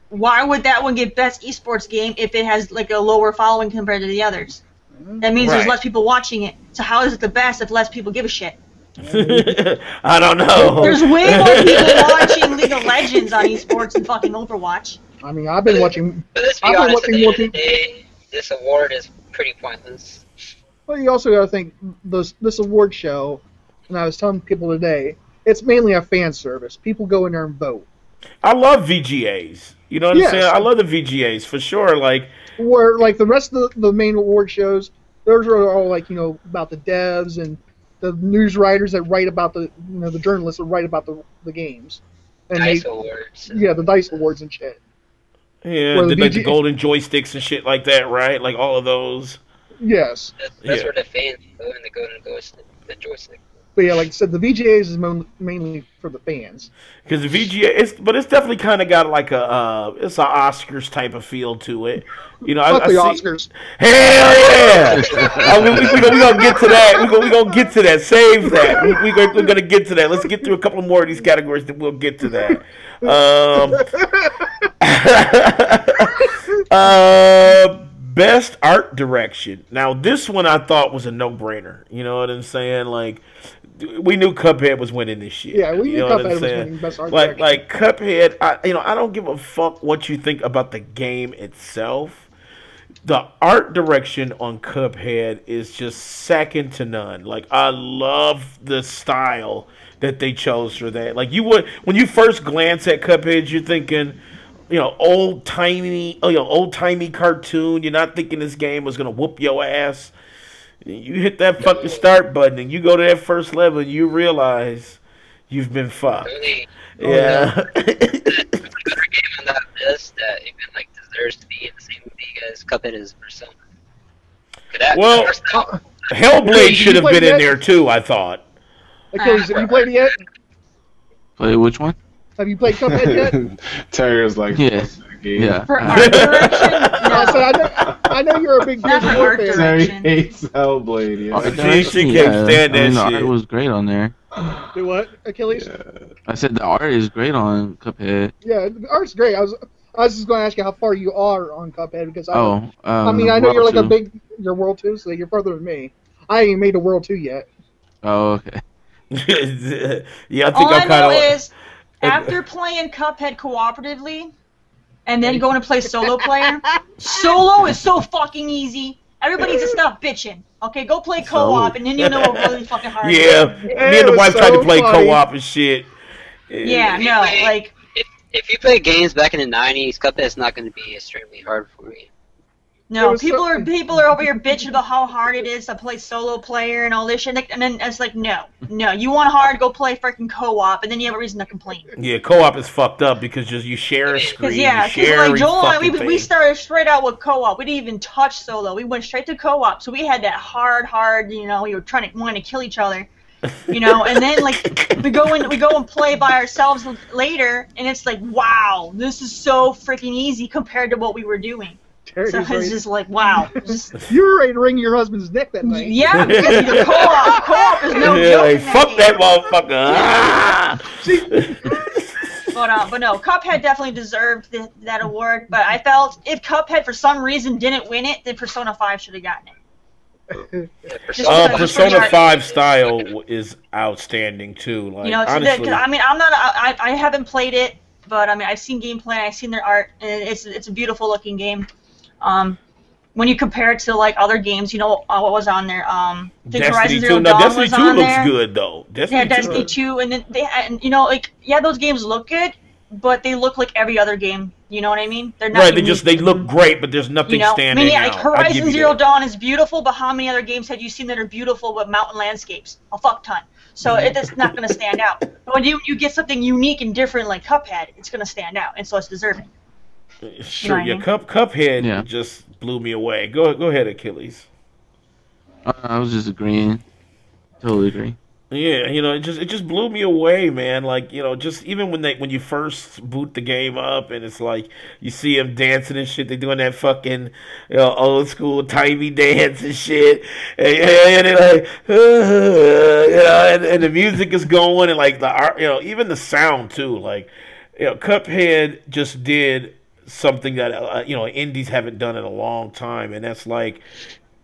why would that one get best esports game if it has like a lower following compared to the others? That means there's less people watching it. So how is it the best if less people give a shit? I don't know. There's way more people watching League of Legends on esports than fucking Overwatch. I mean, I've been watching. But let's be I've been honest, watching at the more end of the people. day, this award is pretty pointless. Well, you also got to think this award show, and I was telling people today, it's mainly a fan service. People go in there and vote. I love VGAs. You know what I'm saying? I love the VGAs for sure. Like where like the rest of the main award shows, those are all like about the devs and the news writers that write about the the journalists that write about the games. And DICE awards. Yeah, the DICE awards and shit. Yeah, like the golden joysticks and shit like that, right? Like all of those. Yes. That's where the fans go and they go and the joystick. But yeah, like I said, the VGAs is mainly for the fans. Because the VGA, it's definitely kind of got like it's an Oscars type of feel to it. Fuck the Oscars. Hell yeah! We're gonna get to that. We're gonna get to that. Save that. We're gonna get to that. Let's get through a couple more of these categories, then we'll get to that. Best art direction. Now, this one I thought was a no-brainer. You know what I'm saying? Like, we knew Cuphead was winning this shit. Yeah, we knew Cuphead was winning best art direction. Like Cuphead, I don't give a fuck what you think about the game itself. The art direction on Cuphead is just second to none. Like, I love the style that they chose for that. Like, when you first glance at Cuphead, you're thinking, old timey cartoon. You're not thinking this game was gonna whoop your ass. You hit that fucking start button and you go to that first level and you realize you've been fucked. Really? Yeah. Another game on that list that even deserves to be in the same league as Cuphead is Persona. Well, Hellblade should have been in there too, I thought. Akeyles, have you played it yet? Play which one? Have you played Cuphead yet? Terry was like, Yes. Yeah. For art direction? No. So I know you're a big Not Gears of for War art fan. Terry direction. hates Hellblade. Yeah. Art She direction, can't stand that the shit. art was great on there. Do what, Akeyles? Yeah. I said the art is great on Cuphead. Yeah, the art's great. I was just going to ask you how far you are on Cuphead because I know World you're like 2. you're World 2, so you're further than me. I ain't made a World 2 yet. Oh, okay. Yeah, I think All I'm I know kind of. is, after playing Cuphead cooperatively, and then going to play solo player, solo is so fucking easy. Everybody needs to stop bitching. Okay, go play co-op, and then you'll know what really fucking hard it is. Yeah, me and the wife tried to play co-op and shit. Yeah, no, like... If you play games back in the 90s, Cuphead's not going to be extremely hard for you. No, people are over here bitching about how hard it is to play solo player and all this shit, and then it's like, no, you want hard, go play freaking co-op, and then you have a reason to complain. Yeah, co-op is fucked up because you share a screen, Because you share like Joel and I, we thing. started straight out with co-op. We didn't even touch solo. We went straight to co-op, so we had that hard, we were wanting to kill each other. And then we go and play by ourselves later, and it's like, wow, this is so freaking easy compared to what we were doing. Terry's So it's ready. just like, wow. You were ready to wring your husband's neck that night. Yeah, because the co-op is no joke. Like, in fuck game. that motherfucker. But no, Cuphead definitely deserved that award. But I felt if Cuphead for some reason didn't win it, then Persona 5 should have gotten it. Persona 5 style is outstanding too. Like, honestly, I haven't played it, but I mean, I've seen gameplay, I've seen their art, and it's a beautiful looking game. When you compare it to like other games, what was on there? I think Destiny Horizon 2. Zero No, Dawn Destiny was 2 on looks there. good though. Destiny 2, and then those games look good, but they look like every other game. You know what I mean? They're not Right, unique. they look great, but there's nothing standing like out. I'll give Horizon you Zero that. Dawn is beautiful, but how many other games have you seen that are beautiful with mountain landscapes? A fuck ton. So it's not going to stand out. But when you get something unique and different like Cuphead, it's going to stand out, and so it's deserving. Sure, You know what I mean? Cuphead just blew me away. Go ahead, Akeyles. I was just agreeing. Totally agree. Yeah, it just blew me away, man. Like, just even when you first boot the game up and it's like you see them dancing and shit, they doing that fucking old school timey dance and shit, and they're like, and the music is going and like the art, even the sound too. Like, Cuphead just did something that indies haven't done in a long time, and that's like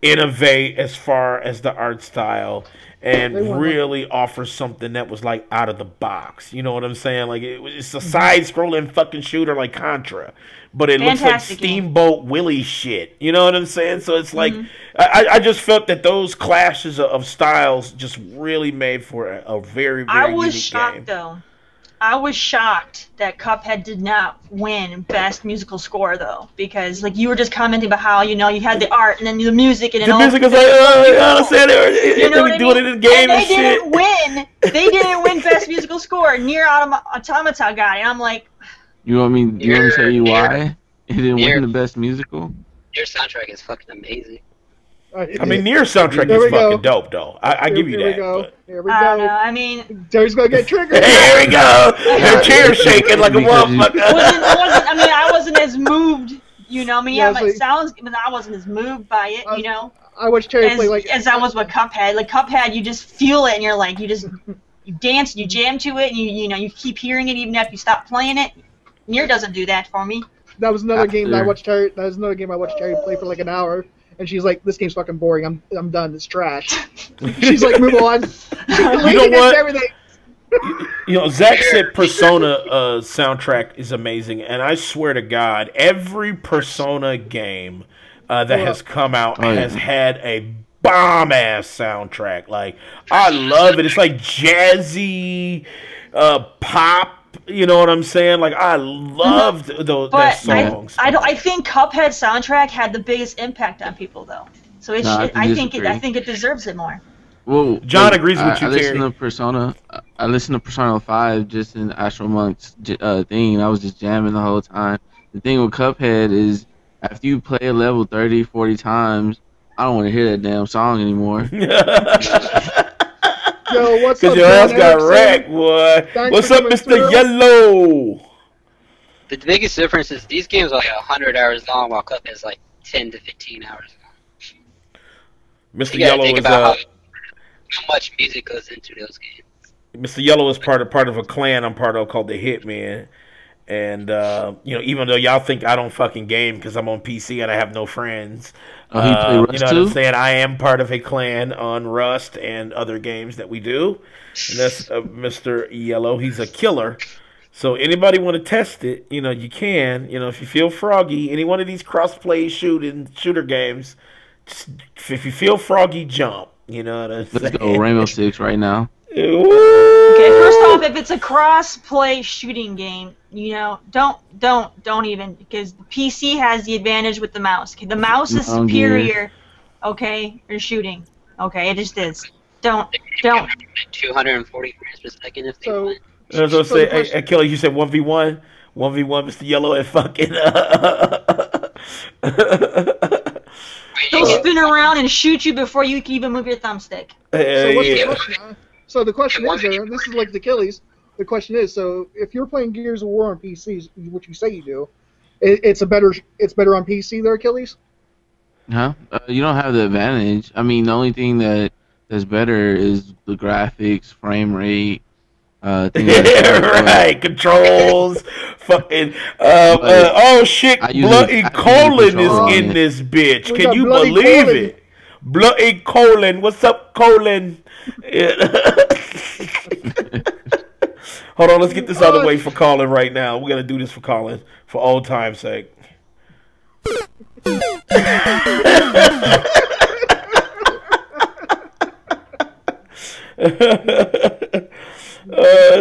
innovate as far as the art style and really offer something that was like out of the box. You know what I'm saying? Like it's a side-scrolling fucking shooter like Contra, but it looks like Steamboat Willie shit. You know what I'm saying? So it's like I just felt that those clashes of styles just really made for a very, very unique game. Though. I was shocked that Cuphead did not win Best Musical Score, though, because like you were just commenting about how you had the art and then the music and the music was like, they doing it in the game and shit. They didn't win Best Musical Score. Nier Automata got it. And I'm like, you want me to tell you why it didn't win the Best Musical? Your soundtrack is fucking amazing. I mean, Nier's soundtrack is fucking dope, though. I give you that. Here we go. I don't know. I mean, Terry's gonna get triggered. Here we go. Their chair's shaking like a motherfucker. I wasn't as moved. It sounds, but I wasn't as moved by it. I watched Terry play as I was with Cuphead. Like Cuphead, you just feel it, and you're like, you dance, you jam to it, and you keep hearing it even after you stop playing it. Nier doesn't do that for me. That was another game that I watched Terry. That was another game I watched Terry play for like an hour. And she's like, "This game's fucking boring. I'm done. It's trash." She's like, "Move on." You know what? Everything. Zach said Persona soundtrack is amazing, and I swear to God, every Persona game that has come out has had a bomb ass soundtrack. Like, I love it. It's like jazzy pop. You know what I'm saying? Like, I loved those songs. I think Cuphead's soundtrack had the biggest impact on people, though. So I think it deserves it more. Well, John agrees with you, Terry. I listened to Persona 5 just in Astro Monk's thing. I was just jamming the whole time. The thing with Cuphead is, after you play a level 30, 40 times, I don't want to hear that damn song anymore. Yo, what's up, your ass got wrecked, boy. What's up, Mr. Yellow? The biggest difference is these games are like 100 hours long, while Cuphead is like 10 to 15 hours long. Mr. Yellow is how much music goes into those games. Mr. Yellow is part of a clan I'm part of called the Hitman. And, even though y'all think I don't fucking game because I'm on PC and I have no friends, you know what I'm saying? I am part of a clan on Rust and other games that we do. And that's Mr. Yellow. He's a killer. So anybody want to test it, you can. If you feel froggy, any one of these cross-play shooter games, just, if you feel froggy, jump. You know what I'm saying? Let's go Rainbow Six right now. Ooh. Okay, first off, if it's a cross-play shooting game, don't even, because the PC has the advantage with the mouse. Okay, the mouse is superior. Okay, for shooting. Okay, it just is. Don't. 240 frames per second if they want. I was gonna say, Akeyles, you said 1v1, Mr. Yellow, and fucking. He'll spin around and shoot you before you can even move your thumbstick. So the question is, this is like the Akeyles. The question is, so if you're playing Gears of War on PC, which you say you do, it's better on PC there, Akeyles? Huh? You don't have the advantage. I mean, the only thing that's better is the graphics, frame rate, things like that. Right, controls, fucking, oh shit, Bloody Colon is in this bitch. Can you believe it? Bloody Colon, what's up, Colon? Hold on, let's get this out of the way for Colin right now. We're gonna do this for Colin for old time's sake.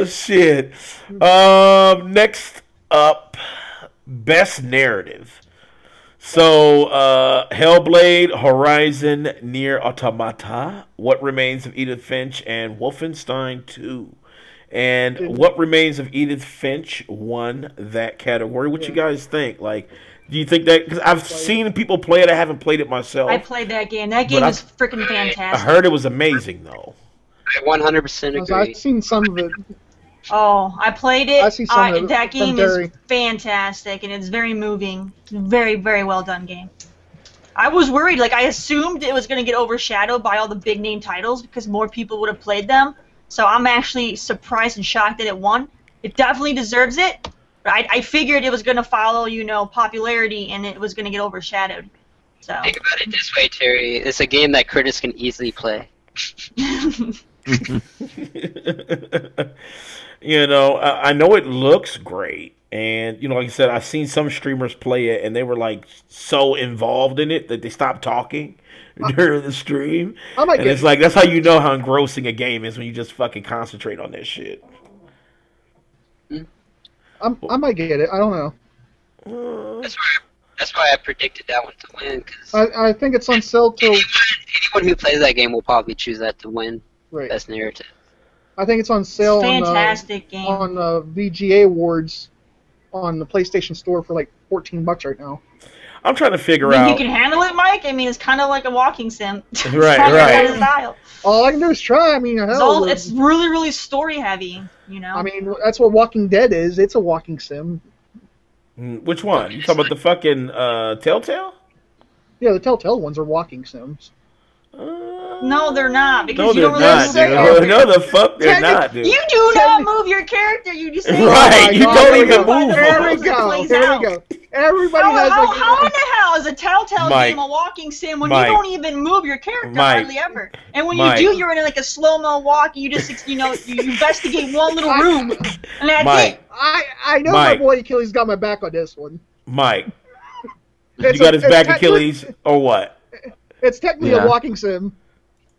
Shit. Next up, best narrative. So, Hellblade, Horizon, Nier Automata, What Remains of Edith Finch, and Wolfenstein 2. And What Remains of Edith Finch won that category. What you guys think? Like, do you think that? Because I've seen people play it. I haven't played it myself. I played that game. That game is freaking fantastic. I heard it was amazing, though. I 100% agree. I've seen some of it. Oh, I played it. I see some of it That game from Terri. is fantastic, and it's very moving. Very, very well done game. I was worried. Like, I assumed it was going to get overshadowed by all the big-name titles because more people would have played them. So I'm actually surprised and shocked that it won. It definitely deserves it. But I figured it was going to follow, popularity, and it was going to get overshadowed. So Think about it this way, Terry. It's a game that critics can easily play. I know it looks great, and like I said, I've seen some streamers play it, and they were like so involved in it that they stopped talking during the stream. And it's like that's how you know how engrossing a game is when you just fucking concentrate on that shit. I might get it. I don't know. That's why I predicted that one to win. Cause I think it's on sale till. Anyone who plays that game will probably choose that to win. Right. Best narrative. I think it's on sale fantastic game. on VGA Awards on the PlayStation Store for like $14 right now. I'm trying to figure out. You can handle it, Mike. I mean, it's kind of like a walking sim. Right. All I can do is try. I mean, it's really, really story heavy. I mean, that's what Walking Dead is. It's a walking sim. Which one? You talking about the fucking Telltale? Yeah, the Telltale ones are walking sims. No, they're not. Because you don't not, dude. No, the fuck they're not, dude. You do not move your character. You just say, right. You don't even move. There we go. Everybody has how in the hell is a Telltale game a walking sim when you don't even move your character hardly ever? And when you do, you're in like a slow-mo walk. You just, you investigate one little room, and that's it. I know my boy Akeyles got my back on this one. Mike, you got his back, Akeyles, or what? It's technically a walking sim.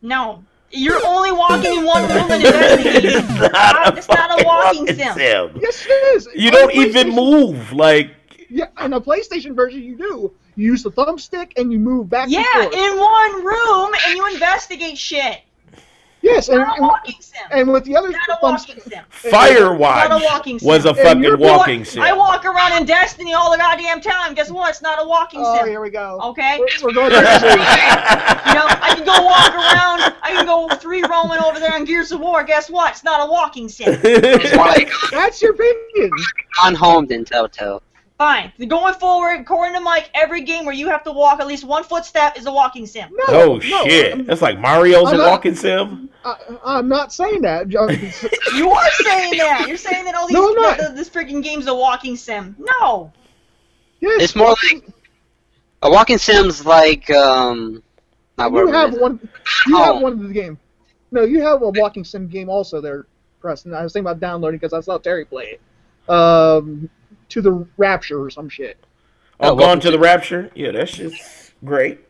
No. You're only walking in one room and investigating. It's not a walking sim. Yes, it is. You don't even move. Like. Yeah, in the PlayStation version, you do. You use the thumbstick and you move back and forth. Yeah, in one room, and you investigate shit. Yes, and with the other thumbstick. Firewatch was a fucking walking sim. I walk around in Destiny all the goddamn time. Guess what? It's not a walking sim. Oh, here we go. Okay? We're going to I can go walk around. I can go free roaming over there on Gears of War. Guess what? It's not a walking sim. That's your opinion. Unhomed in Telltale. Fine. Going forward, according to Mike, every game where you have to walk at least one footstep is a walking sim. No, shit. That's like Mario's a walking sim? I'm not saying that. You are saying that. You're saying that all these this freaking game's a walking sim. No. Yes, it's more like a walking sim's like you have one of the game. No, you have a walking sim game also there, Preston. I was thinking about downloading because I saw Terry play it. To the Rapture or some shit. Oh, Gone to the Rapture? Yeah, that shit's great.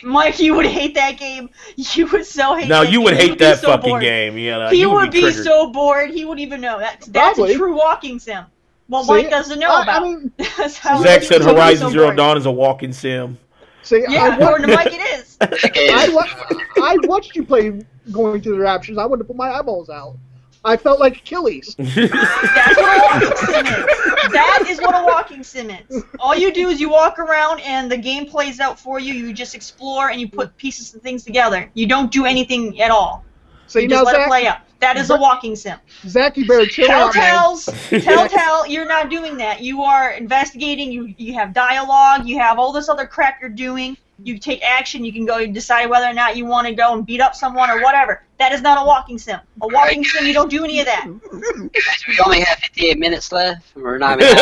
Mike, you would hate that game. You would so hate that game. No, you would hate that fucking game. Yeah, he would be so bored, he wouldn't even know. That's a true walking sim. Well, Mike doesn't know about. I mean, Zach said Horizon Zero Dawn is a walking sim. According to Mike, it is. I watched you play Going to the Raptures. I wanted to put my eyeballs out. I felt like Akeyles. That's what a walking sim is. That is what a walking sim is. All you do is you walk around and the game plays out for you. You just explore and you put pieces and things together. You don't do anything at all. So you just let it play out. That is a walking sim. Zach, you better chill out, man. Telltale, you're not doing that. You are investigating. You have dialogue. You have all this other crap you're doing. You take action. You can go decide whether or not you want to go and beat up someone or whatever. That is not a walking sim. A walking sim, you don't do any of that. Guys, we only have 58 minutes left. We're not even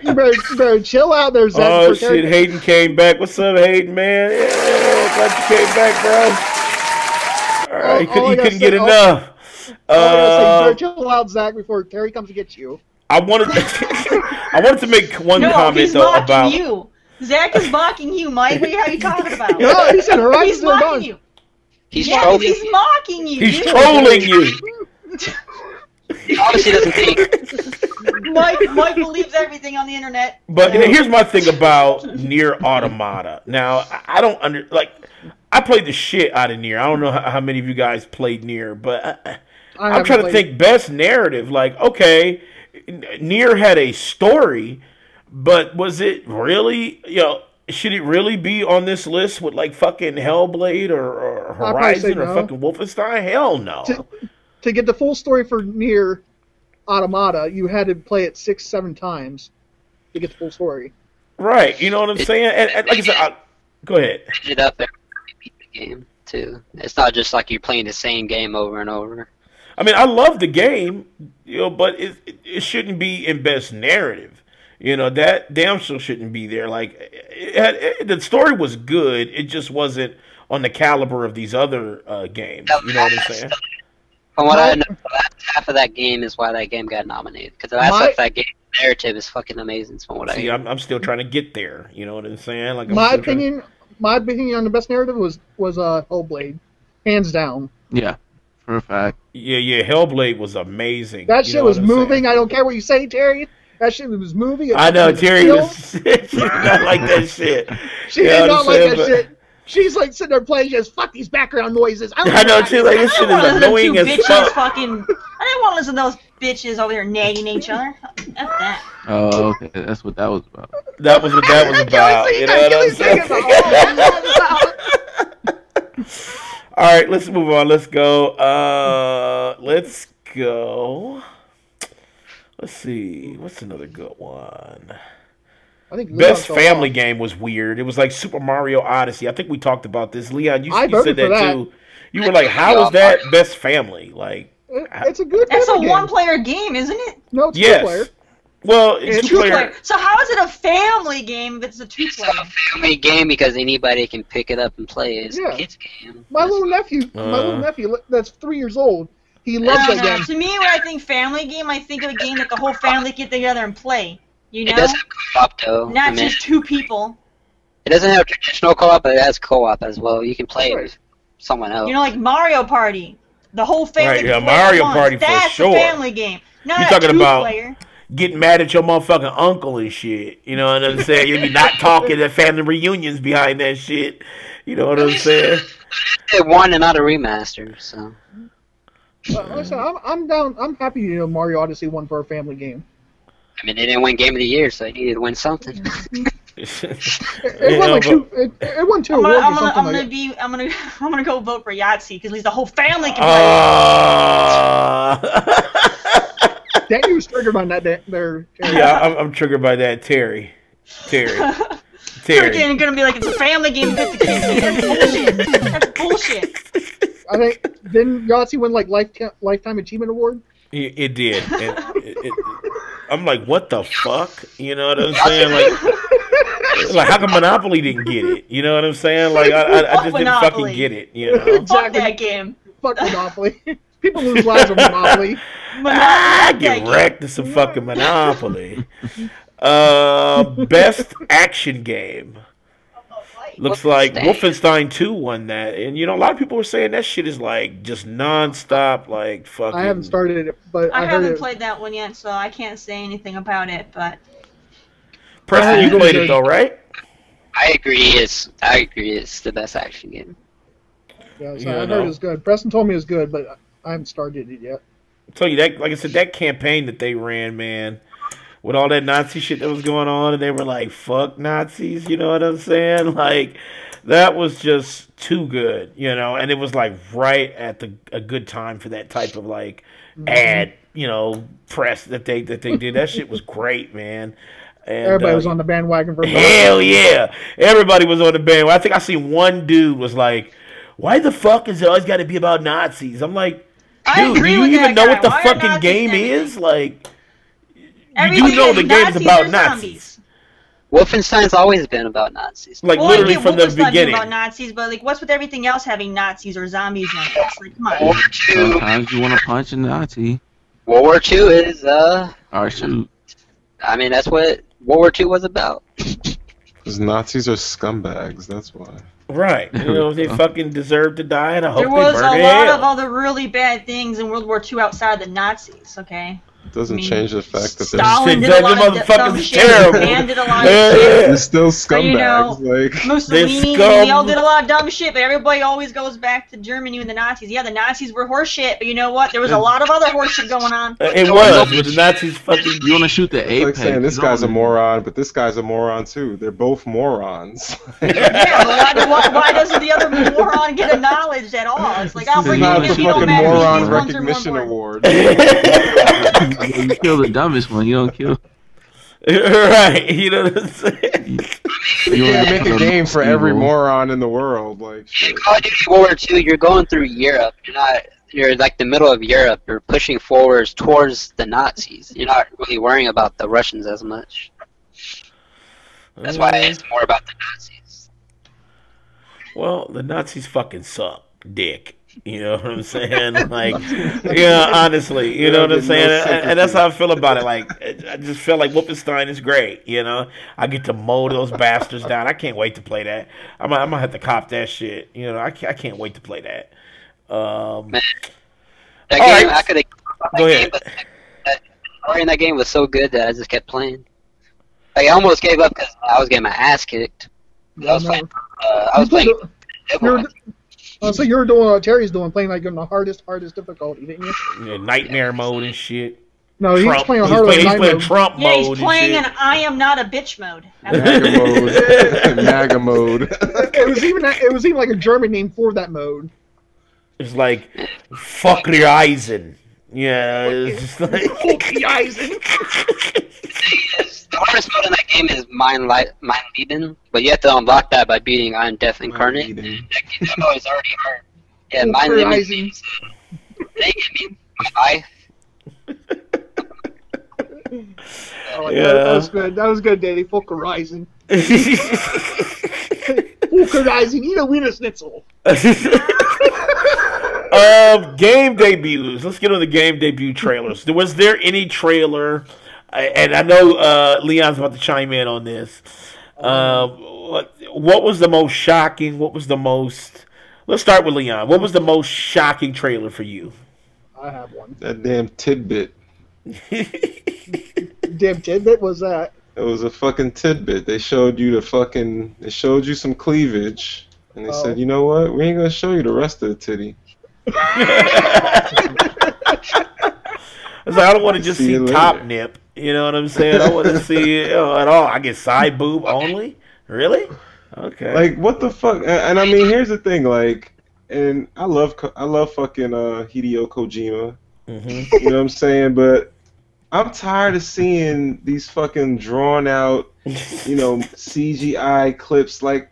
you better chill out there, Zach. Oh, shit. Hayden came back. What's up, Hayden, man? Yeah, glad you came back, bro. All right, you couldn't get enough. I was gonna say, chill out, Zach, before Terry comes to get you. I wanted to make one No, comment he's though mocking about you. Zach is mocking you, Mike. What are you talking about? No, he said Horizon He's Zero mocking Dawn. you. He's Yes, trolling. he's mocking you. he's dude. trolling you. He obviously doesn't think. Mike believes everything on the internet. But here's my thing about Nier Automata. Now, I don't I played the shit out of Nier. I don't know how many of you guys played Nier, but I'm trying to think best narrative. Like, okay, Nier had a story, but was it really, should it really be on this list with like fucking Hellblade or Horizon or fucking Wolfenstein? Hell no. To get the full story for Nier Automata, you had to play it 6-7 times to get the full story. Right, you know what I'm saying? And like I said, go ahead. It up every game too. It's not just like you're playing the same game over and over. I mean, I love the game, but it shouldn't be in best narrative. That damn sure shouldn't be there. Like, the story was good. It just wasn't on the caliber of these other games. You know what I'm saying? From what I know, the last half of that game is why that game got nominated. Because the last half of that game, the narrative is fucking amazing. From what I hear. I'm still trying to get there. You know what I'm saying? Like, my opinion on the best narrative was Hellblade, hands down. Yeah, for a fact. Yeah, Hellblade was amazing. That shit was moving. I don't care what you say, Terry. That shit was moving. I know Terry was she did not like that shit. She did not like that shit. She's like sitting there playing, just fuck these background noises. I know, she's like, this shit is annoying as fuck. I didn't want to listen to those bitches over there nagging each other. F that. Oh, okay, that's what that was about. That was what that was about. You know what I'm saying? All right, let's move on. Let's go. Let's see. What's another good one? I think Best family game was weird. It was like Super Mario Odyssey. I think we talked about this. Leon, you said that too. You were like, how is that best family? Like, it's a good It's a game. one-player game, isn't it? No, it's two-player. Well, it's two-player. So how is it a family game if it's a two-player? It's a family game because anybody can pick it up and play it. It's a kid's game. My little nephew, that's 3 years old. He loves that game. To me, when I think family game, I think of a game that the whole family get together and play. You know? It does have co-op though. Not just two people. It doesn't have traditional co-op, but it has co-op as well. You can play it with someone else. Like Mario Party. The whole family. Right, yeah, Mario Party for That's sure. That's a family game. Not You're talking about player. Getting mad at your motherfucking uncle and shit. You know what I'm saying? You be not talking at family reunions behind that shit. You know what I'm saying? It won and not a remaster, so. Listen, I'm down. I'm happy Mario Odyssey won for a family game. I mean, they didn't win Game of the Year, so they needed to win something. It won two awards or something. I'm gonna go vote for Yahtzee because at least the whole family can play. Danny was triggered by that there. Yeah, I'm triggered by that, Terry. Freaking gonna be like, it's a family game with the kids. That's bullshit. I think didn't Yahtzee win like lifetime achievement award? It did. I'm like, what the fuck? You know what I'm saying? Like how come Monopoly didn't get it? You know what I'm saying? Like I just didn't fucking get it. You know? Exactly. Fuck that game. Fuck Monopoly. People lose lives on Monopoly. I get wrecked at some fucking Monopoly. Best action game. Looks like Wolfenstein 2 won that. And, a lot of people were saying that shit is, like, just non-stop, like, fucking... I haven't started it, but I haven't played that one yet, so I can't say anything about it, but... Preston, you played it, though, right? I agree it's the best action game. Yeah, so I heard it was good. Preston told me it was good, but I haven't started it yet. I tell you, that, like I said, that campaign that they ran, man... with all that Nazi shit that was going on, and they were like, fuck Nazis, you know what I'm saying? Like, that was just too good, and it was, like, right at a good time for that type of, like, ad, press that they did. That shit was great, man. And, everybody was on the bandwagon for hell yeah. Everybody was on the bandwagon. I think I seen one dude was like, why the fuck is it always got to be about Nazis? I'm like, dude, do you even know what the fucking game is? Like... You do know the game's about Nazis. Wolfenstein's always been about Nazis. Like Well, literally I get from the Wolfenstein being beginning. about Nazis, but like, what's with everything else having Nazis or zombies in it? It's like, come on. World War II. Sometimes you want to punch a Nazi. World War II is Or shoot. I mean, that's what World War II was about. Because Nazis are scumbags, that's why. Right. You know, they fucking deserve to die, and I hope There they was burn a in lot hell. of other really bad things in World War II outside the Nazis, okay? It doesn't I mean, change the fact that they're Stalin did Them a lot of motherfuckers dumb is shit. terrible. Japan did a lot of Yeah, shit. yeah. they're still So, you know, scumbags. Like, Mussolini, They're they all scum. did a lot of dumb shit, but everybody always goes back to Germany and the Nazis. Yeah, the Nazis were horse shit, but you know what? There was a lot of other horse shit going on. It was, but the Nazis fucking. You want to shoot the it's apex? like saying this you guy's a don't- moron, but this guy's a moron too. They're both morons. Yeah, but why doesn't the other moron get acknowledged at all? It's like, I'll This bring is you not in the if you don't fucking matter. moron He's one term, recognition one award. You kill the dumbest one. You don't kill. Right, you know what I'm saying? You can't make a game for every evil. moron in the world. Like, In shit. Call of Duty World War II, you're going through Europe. You're like the middle of Europe. You're pushing forwards towards the Nazis. You're not really worrying about the Russians as much. That's why it's more about the Nazis. Well, the Nazis fucking suck, dick. You know what I'm saying? Like, yeah, honestly, you know what I'm saying? And that's how I feel about it. Like, I just feel like Wolfenstein is great, you know? I get to mow those bastards down. I can't wait to play that. I'm gonna have to cop that shit. You know, I can't wait to play that. Man, that All game, right. I could have. Go ahead. That story in that game was so good that I just kept playing. Like, I almost gave up because I was getting my ass kicked. I was playing. I was playing. So you were doing what Terry's doing, playing like on the hardest difficulty, didn't you? Yeah, nightmare mode and shit. No, he was Trump. playing on He's harder playing, than he's playing mode. Trump Yeah, mode he's playing and an shit. I am not a bitch mode. MAGA mode. MAGA mode. It was even like a German name for that mode. It's like, fuck your Eisen. Yeah, it's just like... The hardest mode in that game is Mind Leading, but you have to unlock that by beating Iron Death Incarnate. That mode is already hard. Yeah, Mind Leading. Rising. They give me my Oh, Yeah. that was good. That was good, Daddy. Folk Horizon. Folk Horizon. Eat a Wiener Schnitzel. Game debuts. Let's get on the game debut trailers. Was there any trailer? And I know Leon's about to chime in on this. What was the most shocking? What was the most? Let's start with Leon. What was the most shocking trailer for you? I have one. That damn tidbit. Damn tidbit was that? It was a fucking tidbit. They showed you they showed you some cleavage, and they said, you know what? We ain't gonna show you the rest of the titty. I was like, I don't want to just See see you top later. nip. You know what I'm saying? I want to see it at all. I get side boob only. Really? Okay. Like, what the fuck? And I mean, here's the thing, like, and I love fucking Hideo Kojima. Mm-hmm. You know what I'm saying? But I'm tired of seeing these fucking drawn out, CGI clips. Like,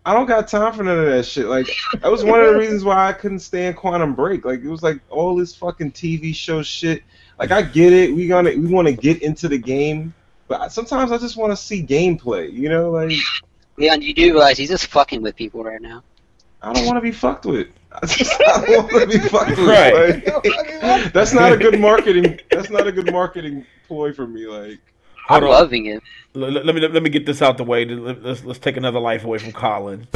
I don't got time for none of that shit. Like, that was one of the reasons why I couldn't stand Quantum Break. Like, it was like all this fucking TV show shit. Like, I get it. We want to get into the game, but sometimes I just want to see gameplay. You know, like. Leon, you do realize he's just fucking with people right now. I don't want to be fucked with. I don't want to be fucked with. Right. Like, that's not a good marketing. That's not a good marketing ploy for me. Like, Hold I'm on. loving it. Let me get this out the way. Let's take another life away from Colin.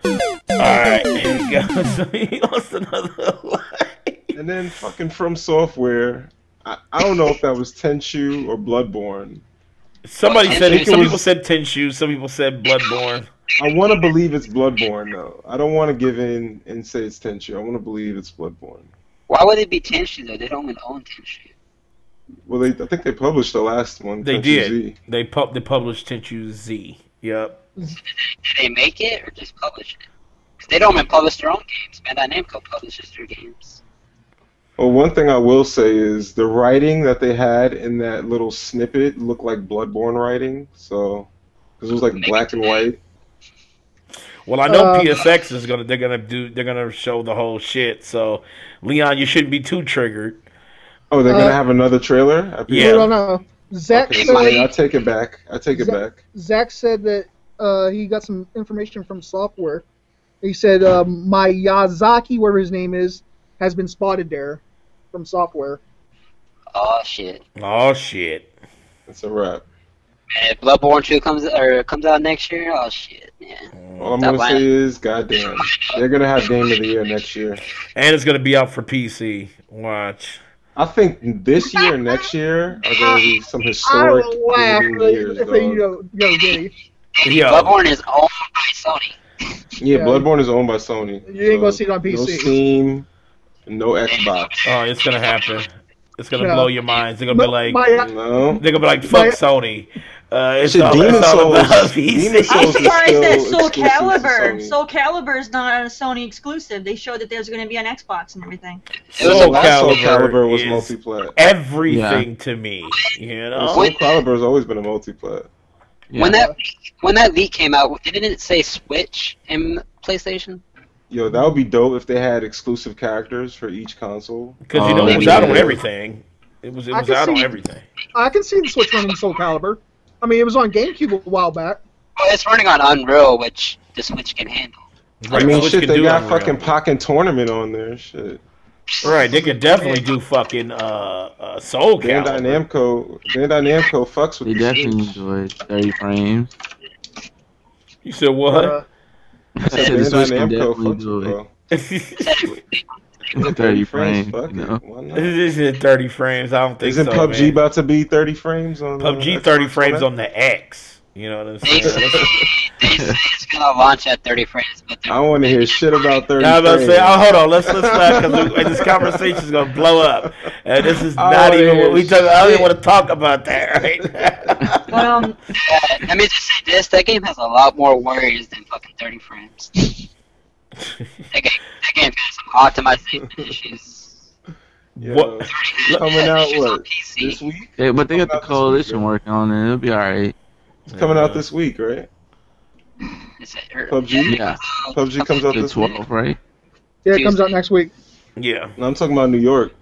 All right, here we go. So he lost another life. and then fucking From Software. I don't know if that was Tenchu or Bloodborne. Somebody said think it some was- people said Tenchu, some people said Bloodborne. I want to believe it's Bloodborne though. I don't want to give in and say it's Tenchu. I want to believe it's Bloodborne. Why would it be Tenchu though? They don't even own Tenchu. Well, I think they published the last one. They Tenchu did. Z. They published Tenchu Z. Yep. Did they make it or just publish it? 'Cause they don't even publish their own games. Bandai Namco publishes their games. Well, one thing I will say is the writing that they had in that little snippet looked like Bloodborne writing. So, because it was like black and white. Well, I know PSX is they're gonna show the whole shit. So, Leon, you shouldn't be too triggered. Oh, they're gonna have another trailer. Yeah. No, no. Zach Okay, said, so I take it back. I take it back. Zach said that he got some information from software. He said my Yazaki, whatever his name is, has been spotted there from software. Oh shit. Oh shit. It's a wrap. Man, if Bloodborne 2 comes out next year, oh shit, yeah. All I'm gonna say is, goddamn, they're gonna have Game of the Year next year, and it's gonna be out for PC. Watch. I think this year and next year are gonna be some historic years, if they go Giddy. Bloodborne is owned by Sony. Yeah, Bloodborne is owned by Sony. You ain't gonna see it on PC. No Steam, no Xbox. Oh, it's gonna happen. It's gonna blow your minds. They're gonna be like, no. They're gonna be like, fuck Sony. It's all Demon Souls. about PC. I'm surprised that Soul Calibur is not a Sony exclusive. They showed that there's going to be on Xbox and everything. Soul Calibur was multiplayer. Everything to me, you know. Soul Calibur has always been a multiplayer. Yeah. When that leak came out, didn't it say Switch in PlayStation? Yo, that would be dope if they had exclusive characters for each console. Because it was out on everything. It was out on everything. I can see the Switch running Soul Calibur. I mean, it was on GameCube a while back. Well, it's running on Unreal, which the Switch can handle. I mean, shit, they got fucking Pokken Tournament on there, shit. Right, they could definitely do fucking Soul Calibur. Bandai Namco fucks with They definitely enjoyed 30 frames. You said what? I said the Switch can definitely do it. 30 frames, you know? This is 30 frames. I don't think Isn't so. PUBG man. about to be 30 frames on PUBG 30 frames on the X. You know what I'm saying? They say it's gonna launch at 30 frames, but I don't want to hear shit about 30 I was about to frames. say, hold on, let's not, because this conversation is gonna blow up, and this is not even what we talk. I don't even want to talk about that right now. Let me just say this: that game has a lot more worries than fucking 30 frames. that game has some optimization issues. What? Coming out what? This week? Yeah, but they got the coalition working on it. It'll be alright. It's coming out this week, right? PUBG? Yeah. PUBG comes out The this 12th, week? right? Yeah, it comes out next week. Yeah. No, I'm talking about New York.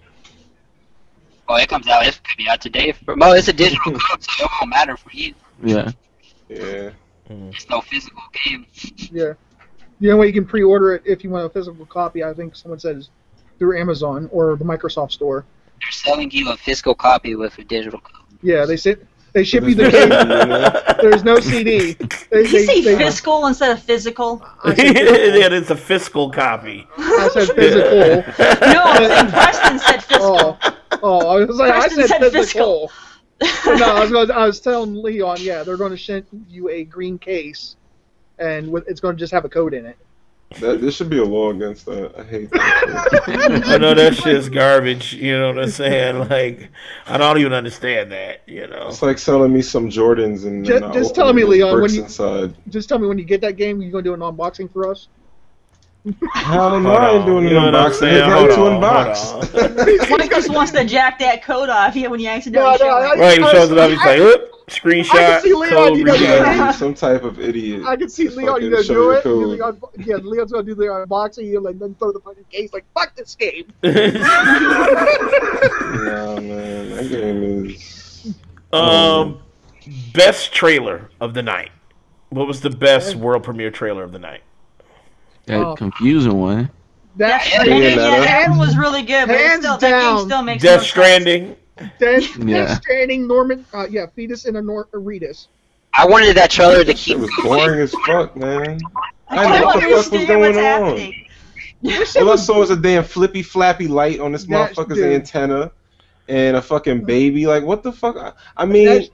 Oh, it comes out. It could be out today. Well, it's a digital code, so it won't matter for you. Yeah. Yeah. It's no physical game. Yeah. The only way you can pre-order it if you want a physical copy, I think someone said, is through Amazon or the Microsoft Store. They're selling you a physical copy with a digital code. Yeah, they ship you the game. There's no CD. Did you say fiscal instead of physical? Yeah, it's a fiscal copy. I said physical. No, I think Preston said fiscal. Oh, I was like, Preston I said said physical. No, I was telling Leon, yeah, they're going to send you a green case, and it's going to just have a code in it. There should be a law against that. I hate that. I know that shit's garbage. You know what I'm saying? Like, I don't even understand that. You know, it's like selling me some Jordans and just tell me, Leon, when you inside. Just tell me when you get that game, you're going to do an unboxing for us. Hell no, I ain't doing an unboxing. It's ready to unbox. Mike just wants to jack that code off here when you accidentally show it. Right, he shows it up. He's like, "Whoop, screenshot, code, some type of idiot. I can see Leon, you gonna do it. Yeah, Leon's gonna do the unboxing. He'll like then throw the fucking case like, fuck this game. Nah, man, that game is. Best trailer of the night. What was the best world premiere trailer of the night? That confusing one. That one was really good, but that game still makes Death Stranding. Death Stranding, Norman, Fetus and Aretus. I wanted that trailer to keep. It was boring as fuck, man. I know what the fuck was going on. All I saw was a damn flippy flappy light on this motherfucker's antenna and a fucking baby. Like, what the fuck? I mean,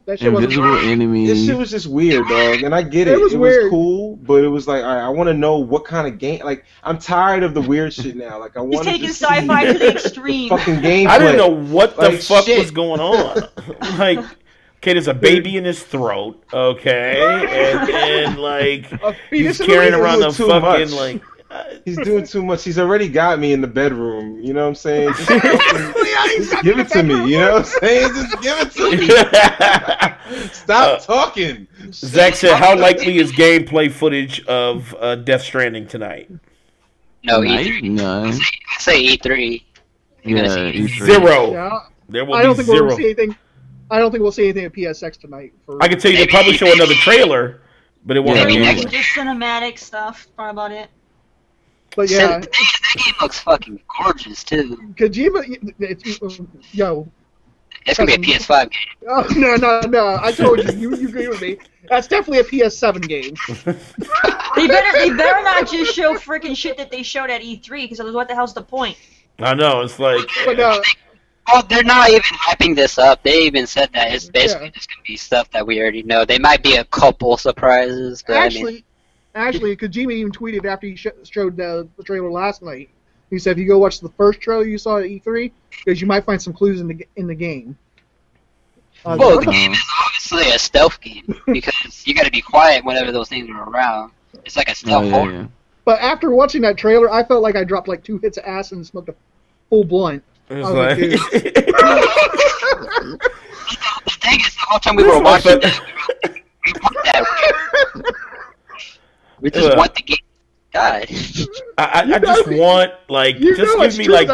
that shit invisible enemies. This shit was just weird, dog. And I get it. It was cool, but it was like, all right, I want to know what kind of game. Like, I'm tired of the weird shit now. Like, I want to taking sci-fi to the extreme. Fucking gameplay. I didn't know what the fuck was going on. Like, okay, there's a baby in his throat, okay, and like he's carrying around the fucking like. He's doing too much. He's already got me in the bedroom. You know what I'm saying? Just give it to me. You know what I'm saying? Just give it to me. Stop talking. Zach said, "How likely is gameplay footage of Death Stranding tonight?" No, E3. None. I say E3. Yeah, E3. Zero. Yeah. There will I don't be think zero. we'll see anything. I don't think we'll see anything at PSX tonight. I can tell you they probably show another trailer, but it won't Yeah, be yeah. anything. Just cinematic stuff. Probably about it. But yeah, That game looks fucking gorgeous too. Kojima, yo. It's gonna be a PS5 game. Oh, no. I told you. You agree with me. That's definitely a PS7 game. They better not just show freaking shit that they showed at E3, because otherwise what the hell's the point? I know, it's like... But Oh, they're not even hyping this up. They even said that it's basically just gonna be stuff that we already know. They might be a couple surprises, but actually, Kojima even tweeted after he showed the trailer last night. He said, if you go watch the first trailer you saw at E3, because you might find some clues in the game. Well, the game is obviously a stealth game because you got to be quiet whenever those things are around. It's like a stealth horror. Yeah. But after watching that trailer, I felt like I dropped like 2 hits of acid and smoked a full blunt. It's like, dude. The thing is, the whole time we were watching this, we want that. We just want the game. God. I just want, like, just give me, like,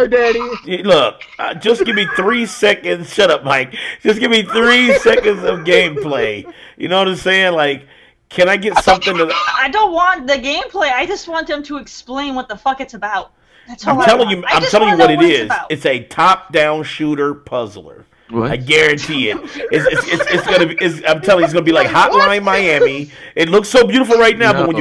look, just give me 3 seconds. Shut up, Mike. Just give me 3 seconds of gameplay. You know what I'm saying? Like, can I get something to... I don't want the gameplay. I just want them to explain what the fuck it's about. That's all I'm telling you what it is. It's a top-down shooter puzzler. What? I guarantee it. It's gonna be. I'm telling you, it's gonna be like Hotline Miami. It looks so beautiful right now, but when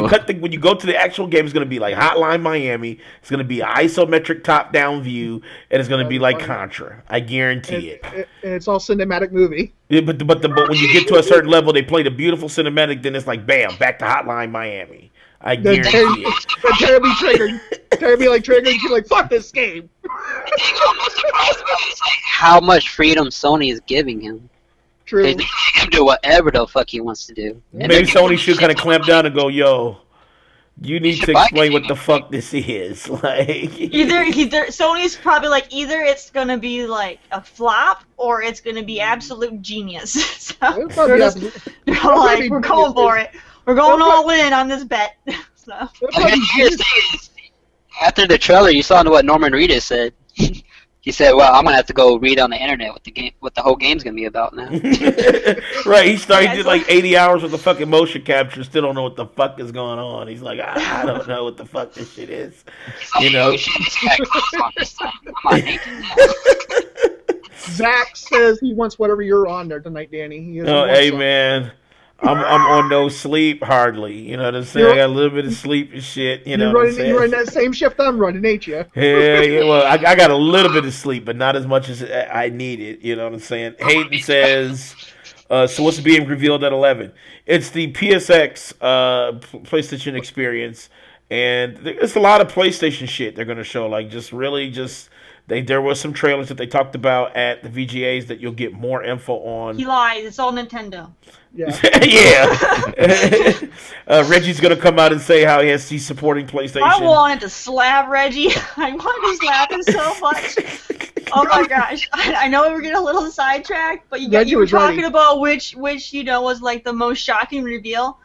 you go to the actual game, it's gonna be like Hotline Miami. It's gonna be an isometric top-down view, and it's gonna be like Contra. I guarantee it. And it's all cinematic movie. Yeah, but when you get to a certain level, they play the beautiful cinematic. Then it's like bam, back to Hotline Miami. I guarantee it. Terry be triggered. Terry be like triggered. She's like, fuck this game. It's like how much freedom Sony is giving him. True. They can do whatever the fuck he wants to do. And Maybe Sony should kind of clamp down and go, yo, you need to explain what the fuck this is. Like either Sony's probably like either it's gonna be like a flop or it's gonna be absolute genius. So they're like, we're going for it. We're going all in on this bet. So. After the trailer, you saw what Norman Reedus said. He said, "Well, I'm gonna have to go read on the internet what the whole game's gonna be about now." Right, he did like 80 hours with the fucking motion capture. Still don't know what the fuck is going on. He's like, I don't know what the fuck this shit is. You know. Zach says he wants whatever you're on there tonight, Danny. Oh, hey man. I'm on no sleep hardly. You know what I'm saying? I got a little bit of sleep and shit. You know what I'm saying? You're running that same shift I'm running, ain't you? Yeah. Well, I got a little bit of sleep, but not as much as I needed. You know what I'm saying? Hayden says, so what's being revealed at 11? It's the PSX PlayStation experience, and there's a lot of PlayStation shit they're gonna show. Like there was some trailers that they talked about at the VGAs that you'll get more info on. He lies. It's all Nintendo. Yeah. Yeah. Reggie's gonna come out and say how he's supporting PlayStation. I wanted to slap Reggie. I wanted to slap him so much. Oh my gosh! I know we're getting a little sidetracked, but you were talking about which was like the most shocking reveal.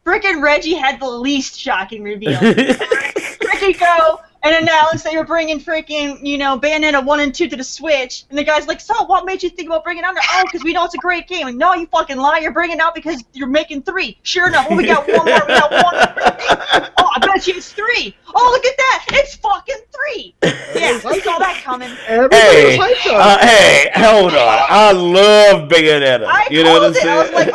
Frickin' Reggie had the least shocking reveal. Frickin' go and announce they were bringing freaking, Bayonetta 1 and 2 to the Switch. And the guy's like, so what made you think about bringing it out? Oh, because we know it's a great game. Like, no, you fucking lie. You're bringing it out because you're making 3. Sure enough. Oh, we got one more. We got one more. Oh, I bet you it's 3. Oh, look at that. It's fucking 3. Yeah, I saw that coming. Hey, hold on. I love Bayonetta. You know what I'm saying? I was like,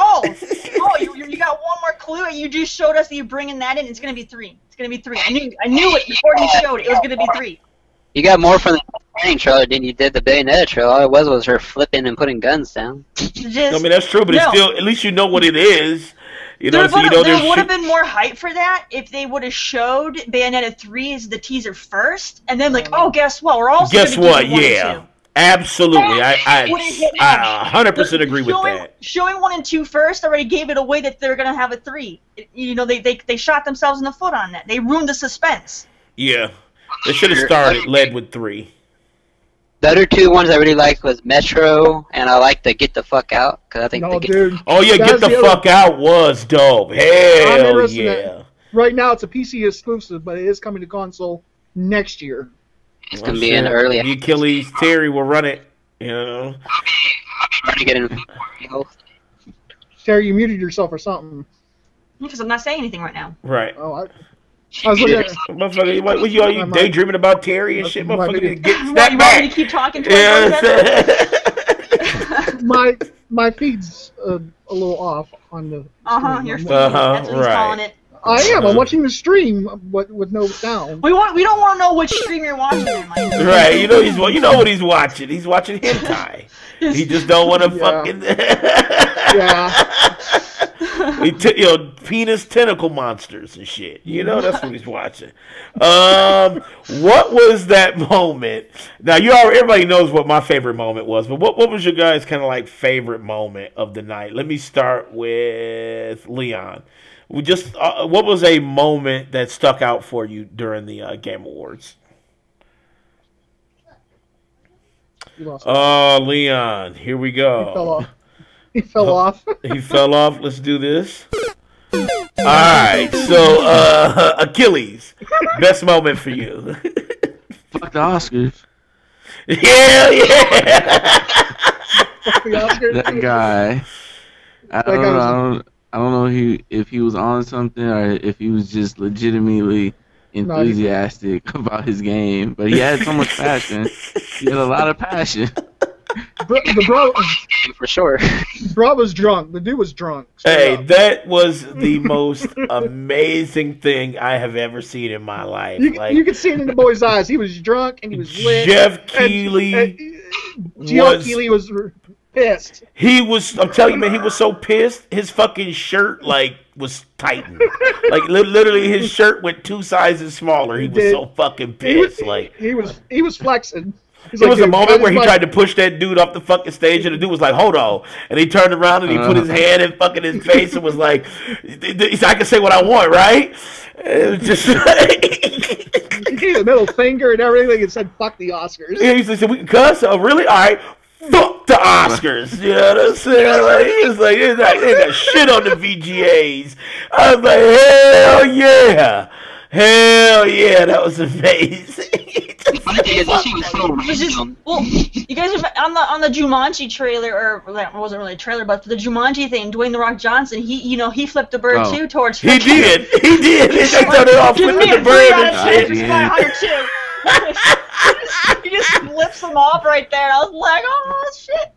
you got one more clue, and you just showed us that you're bringing that in. It's gonna be 3. It's gonna be 3. I knew it before you showed it. It was gonna be 3. You got more from the training trailer than you did the Bayonetta trailer. All it was her flipping and putting guns down. I mean, that's true, but it's still, at least you know what it is. There would have been more hype for that if they would have showed Bayonetta 3 as the teaser first, and then guess what? We're also guess what? Yeah. Absolutely, I 100% agree with that. Showing 1 and 2 first already gave it away that they're gonna have a 3. They shot themselves in the foot on that. They ruined the suspense. Yeah, they should have led with 3. The other 2 ones I really liked was Metro, and I like the Get the Fuck Out because I think. Get the Fuck Out was dope. Hell yeah! Right now it's a PC exclusive, but it is coming to console next year. It's gonna be in early. The Akeyles Terri will run it. You know. I'll trying to get in health. Terry, you muted yourself or something. Because I'm not saying anything right now. Right. Oh, I was looking at Motherfucker, what you daydreaming about Terry and shit? Motherfucker, get You that want back. me to keep talking to Yeah. my feed's a little off on the. Your stream. feed. That's what he's right. calling it. I am. I'm watching the stream with no sound. We don't want to know which stream you're watching there, Mike. Right, you know what he's watching. He's watching hentai. He just don't want to fucking. Yeah. Penis tentacle monsters and shit. You know, that's what he's watching. What was that moment? Now everybody knows what my favorite moment was, but what was your guys' kind of like favorite moment of the night? Let me start with Leon. What was a moment that stuck out for you during the Game Awards? Leon, here we go. He fell off. He fell off. Let's do this. All right, so Akeyles, best moment for you. Fuck the Oscars. Yeah. Fuck the Oscars. That guy. I don't know if he was on something or if he was just legitimately enthusiastic about his game, but he had so much passion. He had a lot of passion. The bro, for sure. Bro was drunk. The dude was drunk. Hey, that was the most amazing thing I have ever seen in my life. You could see it in the boy's eyes. He was drunk and he was lit. Jeff Keighley was pissed. I'm telling you, man, he was so pissed. His fucking shirt was tightened. Literally, his shirt went 2 sizes smaller. He was so fucking pissed. He was flexing. There was a moment where he tried to push that dude off the fucking stage, and the dude was like, "Hold on," and he turned around and he put his hand in fucking his face and was like, "I can say what I want, right?" It was just he gave a middle finger and everything and said, "Fuck the Oscars." Yeah, he said, "We can cuss? Oh, really? All right." Fuck the Oscars. You know what I'm saying? He was like, they got shit on the VGAs. I was like, hell yeah. Hell yeah, that was amazing. You guys are on the Jumanji trailer, or it wasn't really a trailer, but for the Jumanji thing, Dwayne the Rock Johnson, he flipped the bird too towards. He did. They started off flipping the bird and shit. He just flips them off right there. And I was like, oh shit.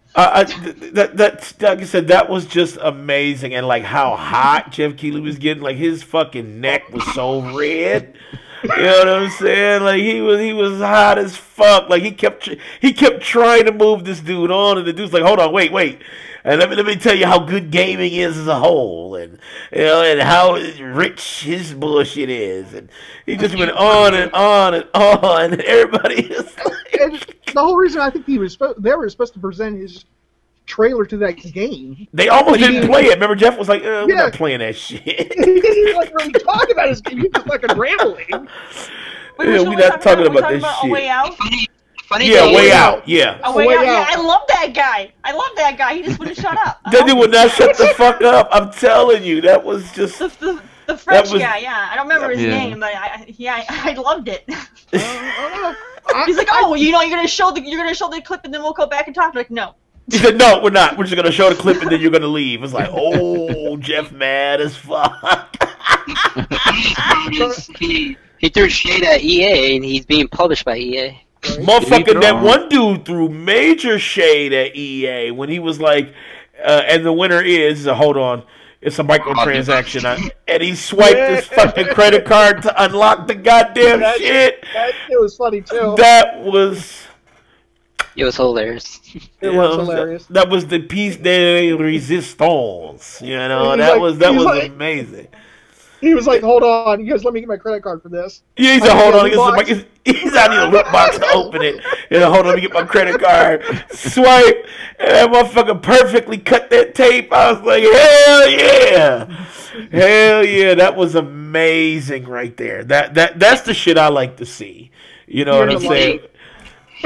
Like I said, that was just amazing, and like how hot Jeff Keighley was getting. Like his fucking neck was so red. You know what I'm saying? Like he was hot as fuck. Like he kept trying to move this dude on, and the dude's like, "Hold on, wait." And let me tell you how good gaming is as a whole, and and how rich his bullshit is, and he just went on and on and on, and everybody is like. And the whole reason I think they were supposed to present his trailer to that game. They almost didn't play it. Remember, Jeff was like, "We're not playing that shit." He didn't really talk about his game. He was fucking rambling. We're not talking about this shit. A Way Out? Way Out. Yeah. A Way Out. Yeah, I love that guy. He just wouldn't shut up. That dude would not shut the fuck up. I'm telling you, that was just the French guy. Yeah, I don't remember his name, but I loved it. He's like, "Oh, you're gonna show the clip, and then we'll go back and talk." I'm like, no. He said, "No, we're not. We're just gonna show the clip, and then you're gonna leave." It's like, oh, Jeff mad as fuck. He threw shade at EA, and he's being published by EA. Motherfucker, that one dude threw major shade at EA when he was like, and the winner is, hold on, it's a microtransaction. And he swiped his fucking credit card to unlock the goddamn shit. It was funny, too. It was hilarious. It was hilarious. That was the piece de resistance. That was amazing. He was like, "Hold on." He goes, "Let me get my credit card for this." Yeah, he said, "Hold on." He's out of the loot box to open it. Hold on, let me get my credit card. Swipe, and that motherfucker perfectly cut that tape. I was like, hell yeah, hell yeah. That was amazing right there. That's the shit I like to see. You know what I'm saying?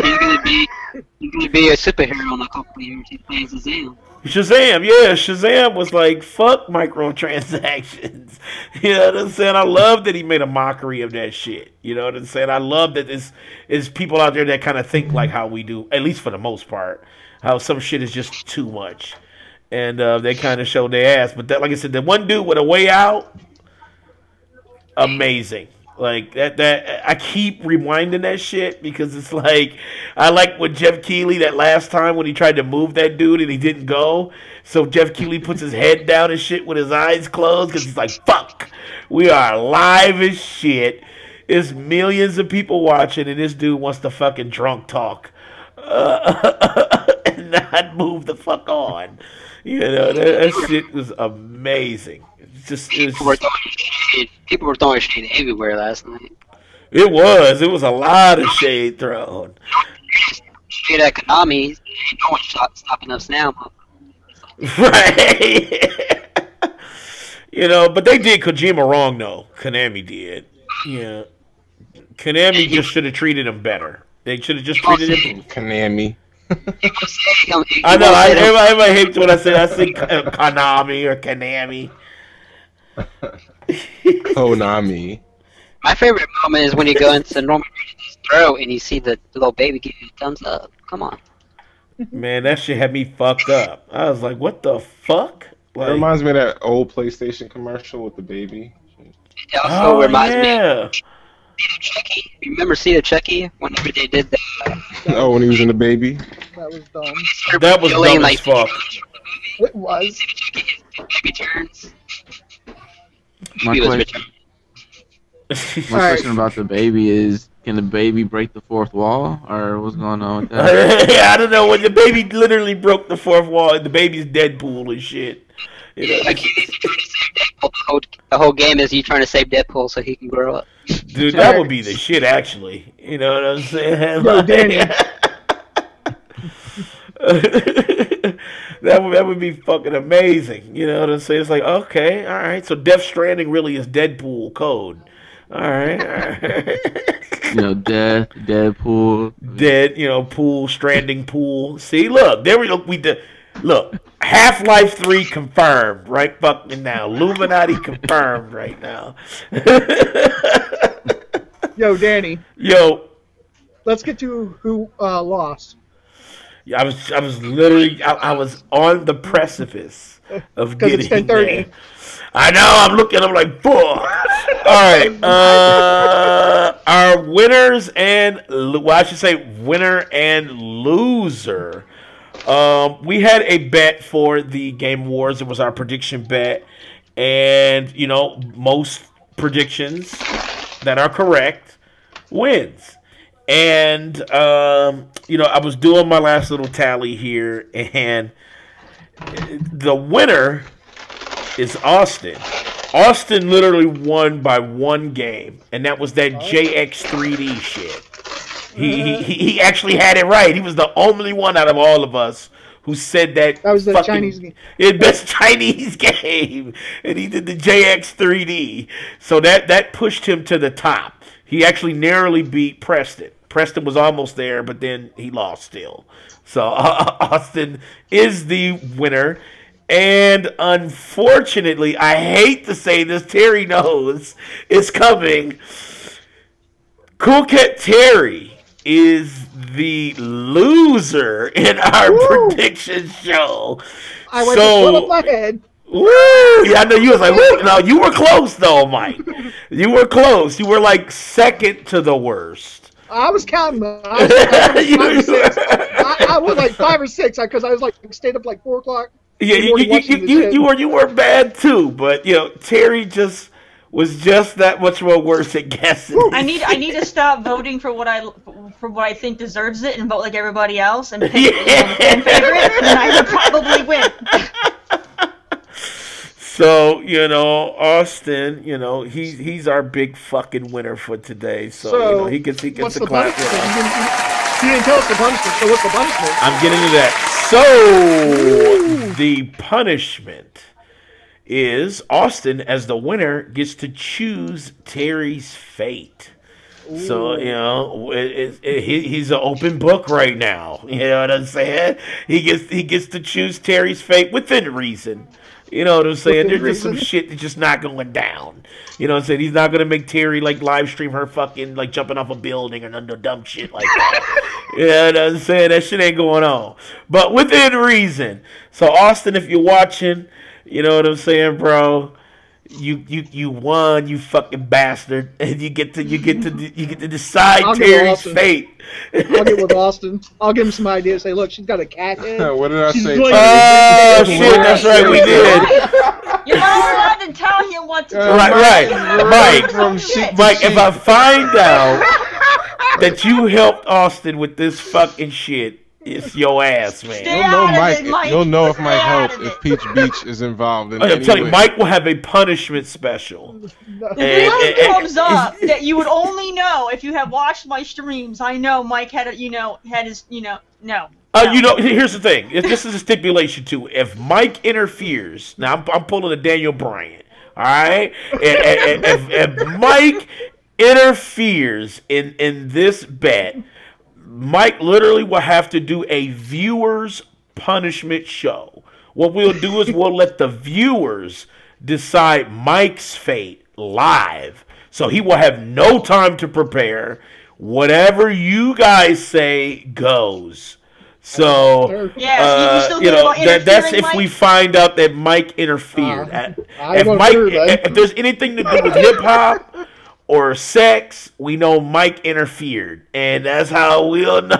He's gonna be a superhero in a couple of years. He plays Shazam. Shazam, yeah, Shazam was like, fuck microtransactions. You know what I'm saying? I love that he made a mockery of that shit. You know what I'm saying? I love that there's people out there that kind of think like how we do, at least for the most part, how some shit is just too much. And they kind of showed their ass. But that, like I said, the one dude with a way out, amazing. Like that I keep rewinding that shit because it's like I like with Jeff Keighley that last time when he tried to move that dude and he didn't go. So Jeff Keighley puts his head down and shit with his eyes closed because he's like, fuck, we are live as shit. There's millions of people watching and this dude wants to fucking drunk talk and not move the fuck on. You know, that shit was amazing. People were throwing shade everywhere last night. It was a lot of shade thrown. Shade at Konami, no one's stopping us now. Right. You know, but they did Kojima wrong though. Konami did. Yeah. Konami just should have treated him better. They should have just treated him. Konami. I know. Everybody hates when I say Konami or Konami. Konami. My favorite moment is when you go into Norman Reedus' throat and you see the little baby give you a thumbs up. Come on. Man, that shit had me fucked up. I was like, what the fuck? It reminds me of that old PlayStation commercial with the baby. It also reminds me of Chucky. You remember Cedar Chucky whenever they did that? Oh, when he was in the baby? That was dumb. That was dumb as fuck. It was. Baby turns. My question about the baby is, can the baby break the fourth wall, or what's going on with that? I don't know. When the baby literally broke the fourth wall, and the baby's Deadpool and shit. You know? Like he's trying to save Deadpool. The whole game is you trying to save Deadpool so he can grow up. Dude, that would be the shit, actually. You know what I'm saying? Yo, Danny. That would be fucking amazing. You know what I'm saying? It's like, okay, all right. So Death Stranding really is Deadpool code. All right. You know, death, Deadpool. Dead, you know, pool, stranding pool. See, look, there we go. Look, Half-Life 3 confirmed right fucking now. Illuminati confirmed right now. Yo, Danny. Yo. Let's get to who lost. Yeah, I was literally I was on the precipice of getting it's 10:30. there. I know. I'm looking. I'm like, fuck. All right. Our winners and I should say winner and loser. We had a bet for the Game Awards. It was our prediction bet, and you know, most predictions that are correct wins. And you know, I was doing my last little tally here, and the winner is Austin. Austin literally won by one game, and that was that JX3D shit. He actually had it right. He was the only one out of all of us who said that. That was the Chinese game. Best Chinese game, and he did the JX3D. So that pushed him to the top. He actually narrowly beat Preston. Preston was almost there, but then he lost still. So Austin is the winner. And unfortunately, I hate to say this, Terry knows it's coming. Cool Cat Terri is the loser in our prediction show. I went to put up my head. Woo! Yeah, I know you was like, woo. No, you were close though, Mike. You were close. You were like second to the worst. I was counting. I was like 5 or 6 because I was like stayed up like 4 o'clock. Yeah, you were bad too, but you know Terry just was just that much more worse at guessing. I need to stop voting for what I think deserves it and vote like everybody else and pick fan favorite, and I would probably win. So, you know, Austin, you know, he's our big fucking winner for today. So you know, he gets a clap. You didn't tell us the punishment, so what's the punishment? I'm getting to that. So the punishment is Austin, as the winner, gets to choose Terry's fate. So he's an open book right now. You know what I'm saying? He gets to choose Terry's fate within reason. You know what I'm saying? There's just some shit that's just not going down. You know what I'm saying? He's not gonna make Terry like live stream her fucking like jumping off a building or none of dumb shit like that. You know what I'm saying? That shit ain't going on. But within reason. So Austin, if you're watching, you know what I'm saying, bro? You won, you fucking bastard, and you get to decide Terry's fate. I'll get with Austin. I'll give him some ideas. Say, look, she's got a cat head. What did I say? Oh shit, that's right, we did. You're not allowed to tell him what to do. Right, Mike. If I find out that you helped Austin with this fucking shit, it's your ass, man. You'll know Mike. You'll know if Mike helped if Peach Beach is involved in I'm telling you, Mike will have a punishment special. The thing comes up that you would only know if you have watched my streams. I know Mike had his no. Here's the thing. This is a stipulation too. If Mike interferes, now I'm pulling a Daniel Bryant. All right, if Mike interferes in this bet, Mike literally will have to do a viewers punishment show. What we'll do is we'll let the viewers decide Mike's fate live. So he will have no time to prepare. Whatever you guys say goes. So that's if we find out that Mike interfered. If there's anything to do with hip hop or sex, we know Mike interfered, and that's how we'll know.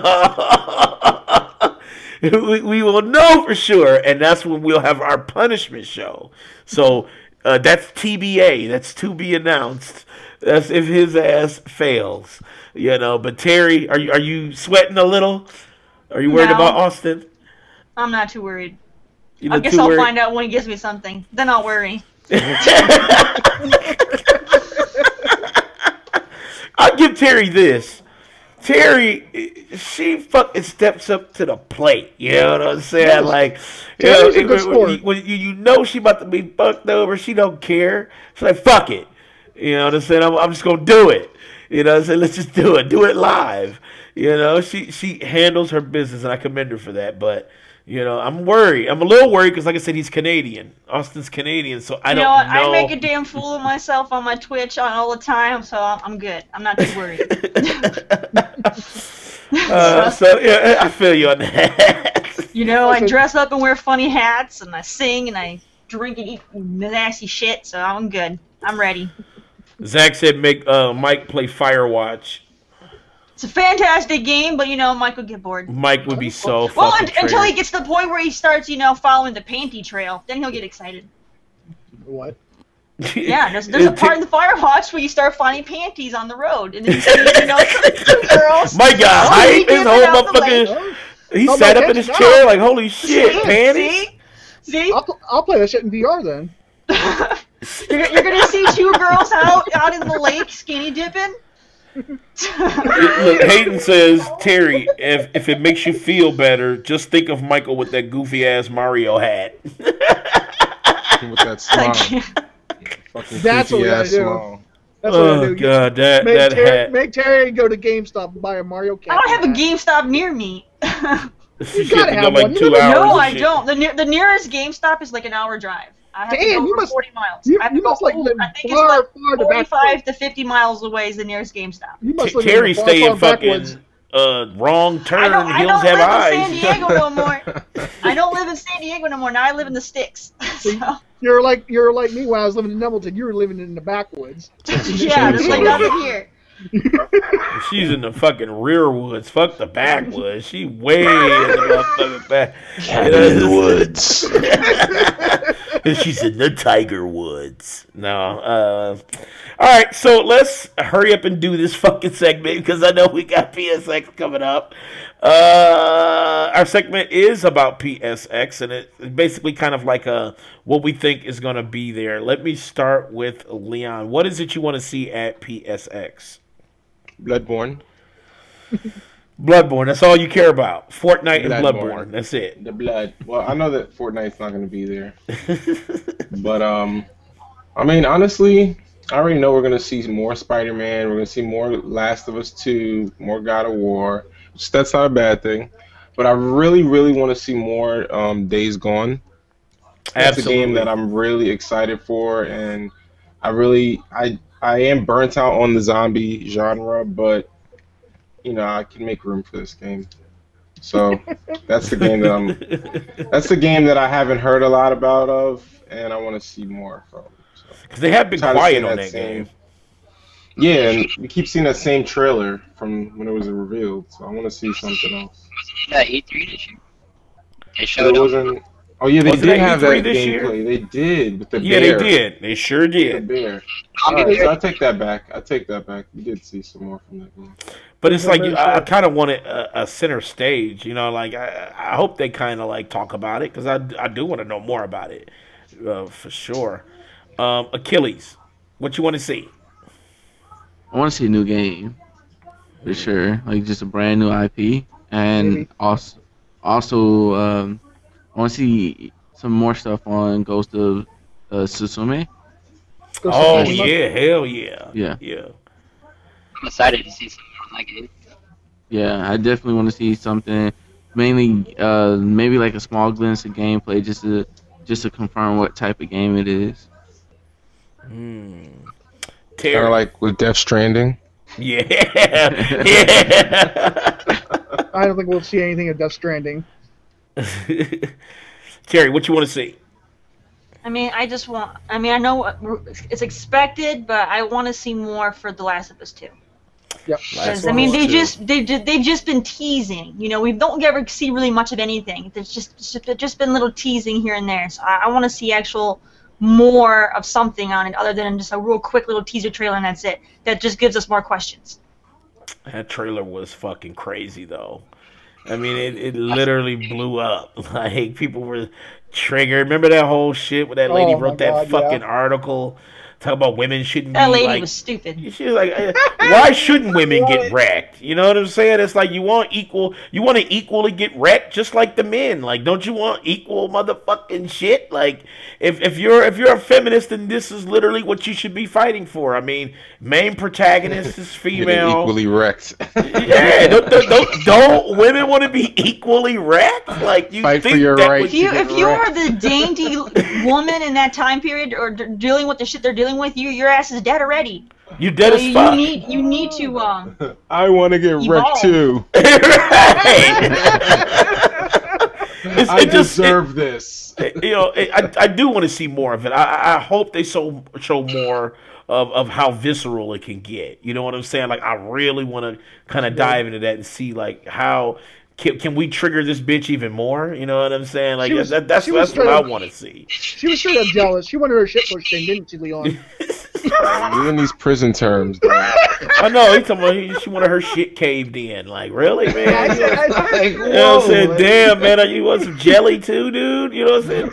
we will know for sure, and that's when we'll have our punishment show. So that's TBA. That's to be announced. That's if his ass fails, But Terry, are you sweating a little? Are you worried about Austin? I'm not too worried. I guess I'll find out when he gives me something. Then I'll worry. I'll give Terry this. Terry, she fucking steps up to the plate. You know what I'm saying? Yes. Like, when you know she about to be fucked over, she don't care. She's like, fuck it. You know what I'm saying? I'm just gonna do it. You know what I'm saying? Let's just do it. Do it live. She handles her business, and I commend her for that. But I'm worried. I'm a little worried because, like I said, he's Canadian. Austin's Canadian, so I don't know. I make a damn fool of myself on my Twitch all the time, so I'm good. I'm not too worried. I feel you on that. I dress up and wear funny hats, and I sing, and I drink and eat nasty shit, so I'm good. I'm ready. Zach said make Mike play Firewatch. It's a fantastic game, but Mike would get bored. Mike would be so fucking until he gets to the point where he starts, following the panty trail. Then he'll get excited. What? Yeah, there's a part in the Firewatch where you start finding panties on the road, and then you see, two girls. My God, his whole motherfucking. He sat up in his chair like, holy shit, panties. See? I'll play that shit in VR then. You're gonna see two girls out in the lake skinny dipping. Look, Hayden says, Terry, if it makes you feel better, just think of Michael with that goofy ass Mario hat. With that smile. That's what we gotta do. That's what I do. God, that hat. Make Terry go to GameStop and buy a Mario Cat. I don't have a GameStop near me. You gotta have one. No, I don't. The nearest GameStop is like an hour drive. I have to go 40 miles. You must live far, far 45 to 50 miles away is the nearest GameStop. You must live Terry stay in fucking wrong turn. I Hills have eyes. San Diego no more. I don't live in San Diego no more. Now I live in the sticks. So. You're like me when I was living in Nebleton. You were living in the backwoods. Yeah, there's like nothing here. She's in the fucking rear woods. Fuck the backwoods. She way in the motherfucking back. In the woods. She's in the tiger woods. No. All right, so let's hurry up and do this fucking segment because I know we got PSX coming up. Our segment is about PSX, and it's basically kind of like what we think is going to be there. Let me start with Leon. What is it you want to see at PSX? Bloodborne. Bloodborne. That's all you care about. Fortnite and Bloodborne. That's it. The blood. Well, I know that Fortnite's not going to be there. But, I mean, honestly, I already know we're gonna see more Spider-Man. We're gonna see more Last of Us 2, more God of War. Which that's not a bad thing, but I really, really want to see more Days Gone. That's a game that Absolutely. I'm really excited for, and I am burnt out on the zombie genre, but I can make room for this game. So that's the game that I'm. That's the game that I haven't heard a lot and I want to see more from. So Because they have been tired of quiet seeing on that that same. game. Yeah, and we keep seeing that same trailer from when it was revealed. So I want to see something else. Yeah, E3 this year. They But showed it them. wasn't. Oh yeah, they Wasn't did that have E3 that this year? gameplay. They did with the Yeah, bear. they did. They sure The did. bear. All right, so I take that back. I take that back. We did see some more from that game. But it's like Very I sure. kind of want it a center stage, like I hope they kind of like talk about it because I do want to know more about it for sure. Achilles, what you want to see? I want to see a new game for sure, like just a brand new IP, and Maybe. also I want to see some more stuff on Ghost of Tsushima. Go Oh see yeah, hell yeah, Yeah, yeah. I'm excited to see something on that game. yeah, I definitely want to see something, mainly maybe like a small glimpse of gameplay, just to confirm what type of game it is. Kind of Terry, like with Death Stranding. yeah, yeah. I don't think we'll see anything of Death Stranding. Terry, what you want to see? I mean, I know it's expected, but I want to see more for The Last of Us 2. Yep. Because Last of Us 2. they've just been teasing. We don't ever see really much of anything. There's just been little teasing here and there. So I want to see actual more of something on it other than just a real quick little teaser trailer and that's it. That just gives us more questions. That trailer was fucking crazy though. I mean, it literally blew up. Like people were triggered. Remember that whole shit where that lady Oh, my wrote that God, fucking yeah. article talking about women shouldn't That be lady like. was stupid. She was like, why shouldn't women get wrecked? You know what I'm saying? It's like you want to equally get wrecked just like the men. Like, don't you want equal motherfucking shit? Like, if you're a feminist, then this is literally what you should be fighting for. I mean, main protagonist is Getting female. equally wrecked. Yeah, don't women want to be equally wrecked? Like you Fight for think your that right would- If you are the dainty woman in that time period or dealing with the shit they're dealing with, your ass is dead already. you dead as you fuck. need to I want to get wrecked Evolve. too. Right. I deserve this. I do want to see more of it. I hope they show more of how visceral it can get. You know what I'm saying? Like I really want to kind of dive into that and see like how can we trigger this bitch even more? You know what I'm saying? Like She was- that's she was what I trying to- want to see. She was straight up jealous. She wanted her shit pushed in, didn't she, Leon? You in these prison terms, dog. I know he talking about she wanted her shit caved in. Like really, man? I said, Like, You know what I'm saying? whoa, Damn, man, you want some jelly too, dude? You know what I'm saying?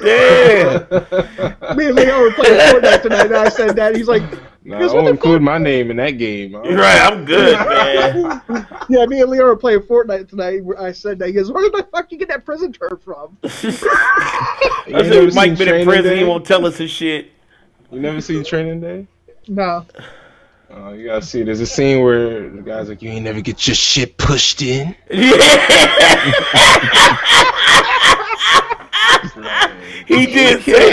Damn. me and Leon were playing Fortnite tonight, and I said that. He's like, Nah, I Because what won't the include my name in that game. You're right, I'm good, man. yeah, me and Leon were playing Fortnite tonight. I said that. He goes, where the fuck you get that prison term from? I You said never Mike seen been in Training prison, he Day? won't tell us his shit. You never seen Training Day? No. You gotta see. There's a scene where the guy's like, "You ain't never get your shit pushed in." He did say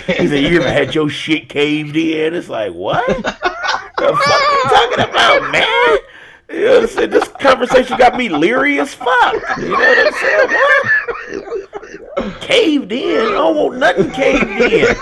that. He said, "You ever had your shit caved in?" It's like, what? The fuck you talking about, man? You know what I'm saying? This conversation got me leery as fuck. You know what I'm saying? What? Caved in? I don't want nothing caved in.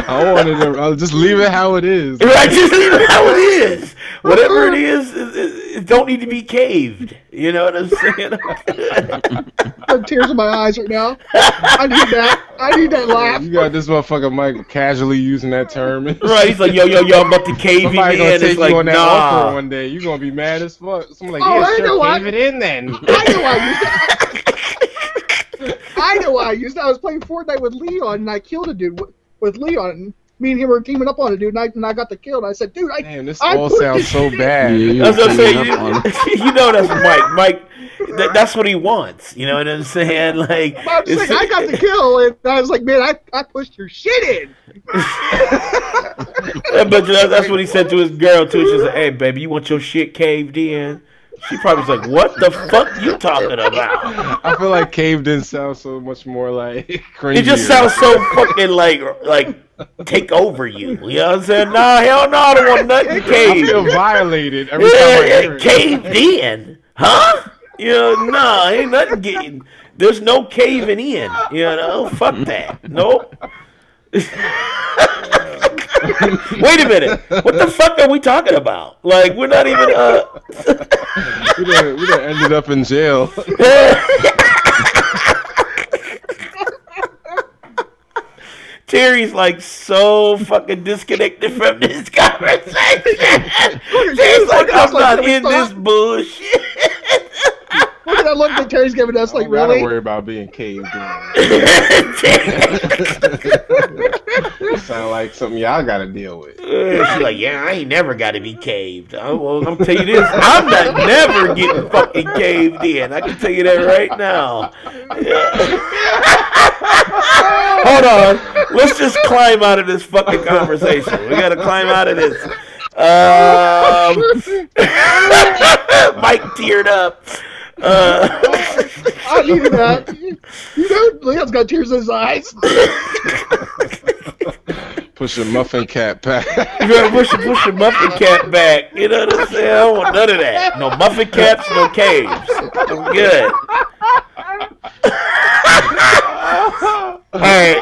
I wanted to. I'll just leave it how it is. Right, just leave it how it is. Whatever it is, it don't need to be caved. You know what I'm saying? I have tears in my eyes right now. I need that. I need that laugh. You got this motherfucker Mike casually using that term. Right, he's like, yo, I'm about to cave him Somebody gonna in. take It's like, you on that offer nah. one day. You gonna be mad as fuck. Someone like, Oh, yeah, I know sure, what- cave it in then. I know why I used that. I know why I used that. I was playing Fortnite with Leon, and I killed a dude with Leon. me and him were teaming up on it, dude, and I got the kill. And I said, dude, Damn, this I all pushed sounds his so shit. bad. Yeah, That's what I'm saying. up on him. You know that's Mike. Mike, that's what he wants. You know what I'm saying? Like, I'm saying, I got the kill, and I was like, man, I pushed your shit in. but that's what he said to his girl too. She said, "Hey, baby, you want your shit caved in?" She probably was like, "What the fuck you talking about?" I feel like caved in sounds so much more like cringy. It just sounds so fucking like take over you. You know what I'm saying? Nah, hell no, I don't want nothing I caved. feel violated every time I hear it. Caved in, huh? You know, nah, ain't nothing getting. There's no caving in. You know, fuck that. Nope. Wait a minute. What the fuck are we talking about? Like, we're not even. We done ended up in jail. Terry's like so fucking disconnected from this conversation. Terry's like, I'm not in this bullshit. Look at that look that Terry's giving us, like, I don't really? worry about being caved in. Sound like something y'all gotta deal with. She's like, yeah, I ain't never got to be caved. Well, I'm tell you this, I'm not never getting fucking caved in. I can tell you that right now. Hold on, let's just climb out of this fucking conversation. We gotta climb out of this. Mike teared up. I needed that. You know, Leon's got tears in his eyes. Push a muffin cap back. You gotta push your muffin cap back. You know what I'm saying? I don't want none of that. No muffin caps, no caves. I'm good. Alright.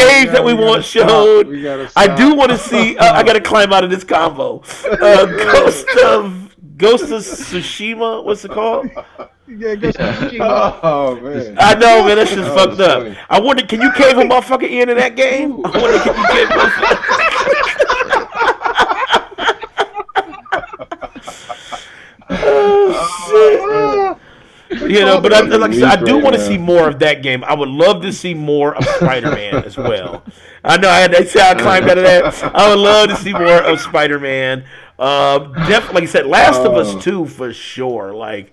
Caves that we want showed. I do want to see. I gotta climb out of this combo. Ghost of Tsushima. What's it called? Yeah, Ghost of Tsushima. Oh man. I know, man. That shit's fucked that's up. funny. I wonder, can you cave a motherfucker in that game? I wonder, can you cave a motherfucker? Oh shit. You know, but like I said, I do want to see more of that game. I would love to see more of Spider-Man as well. I know I climbed out of that. I would love to see more of Spider-Man. Definitely, like I said, Last of Us 2 for sure. Like,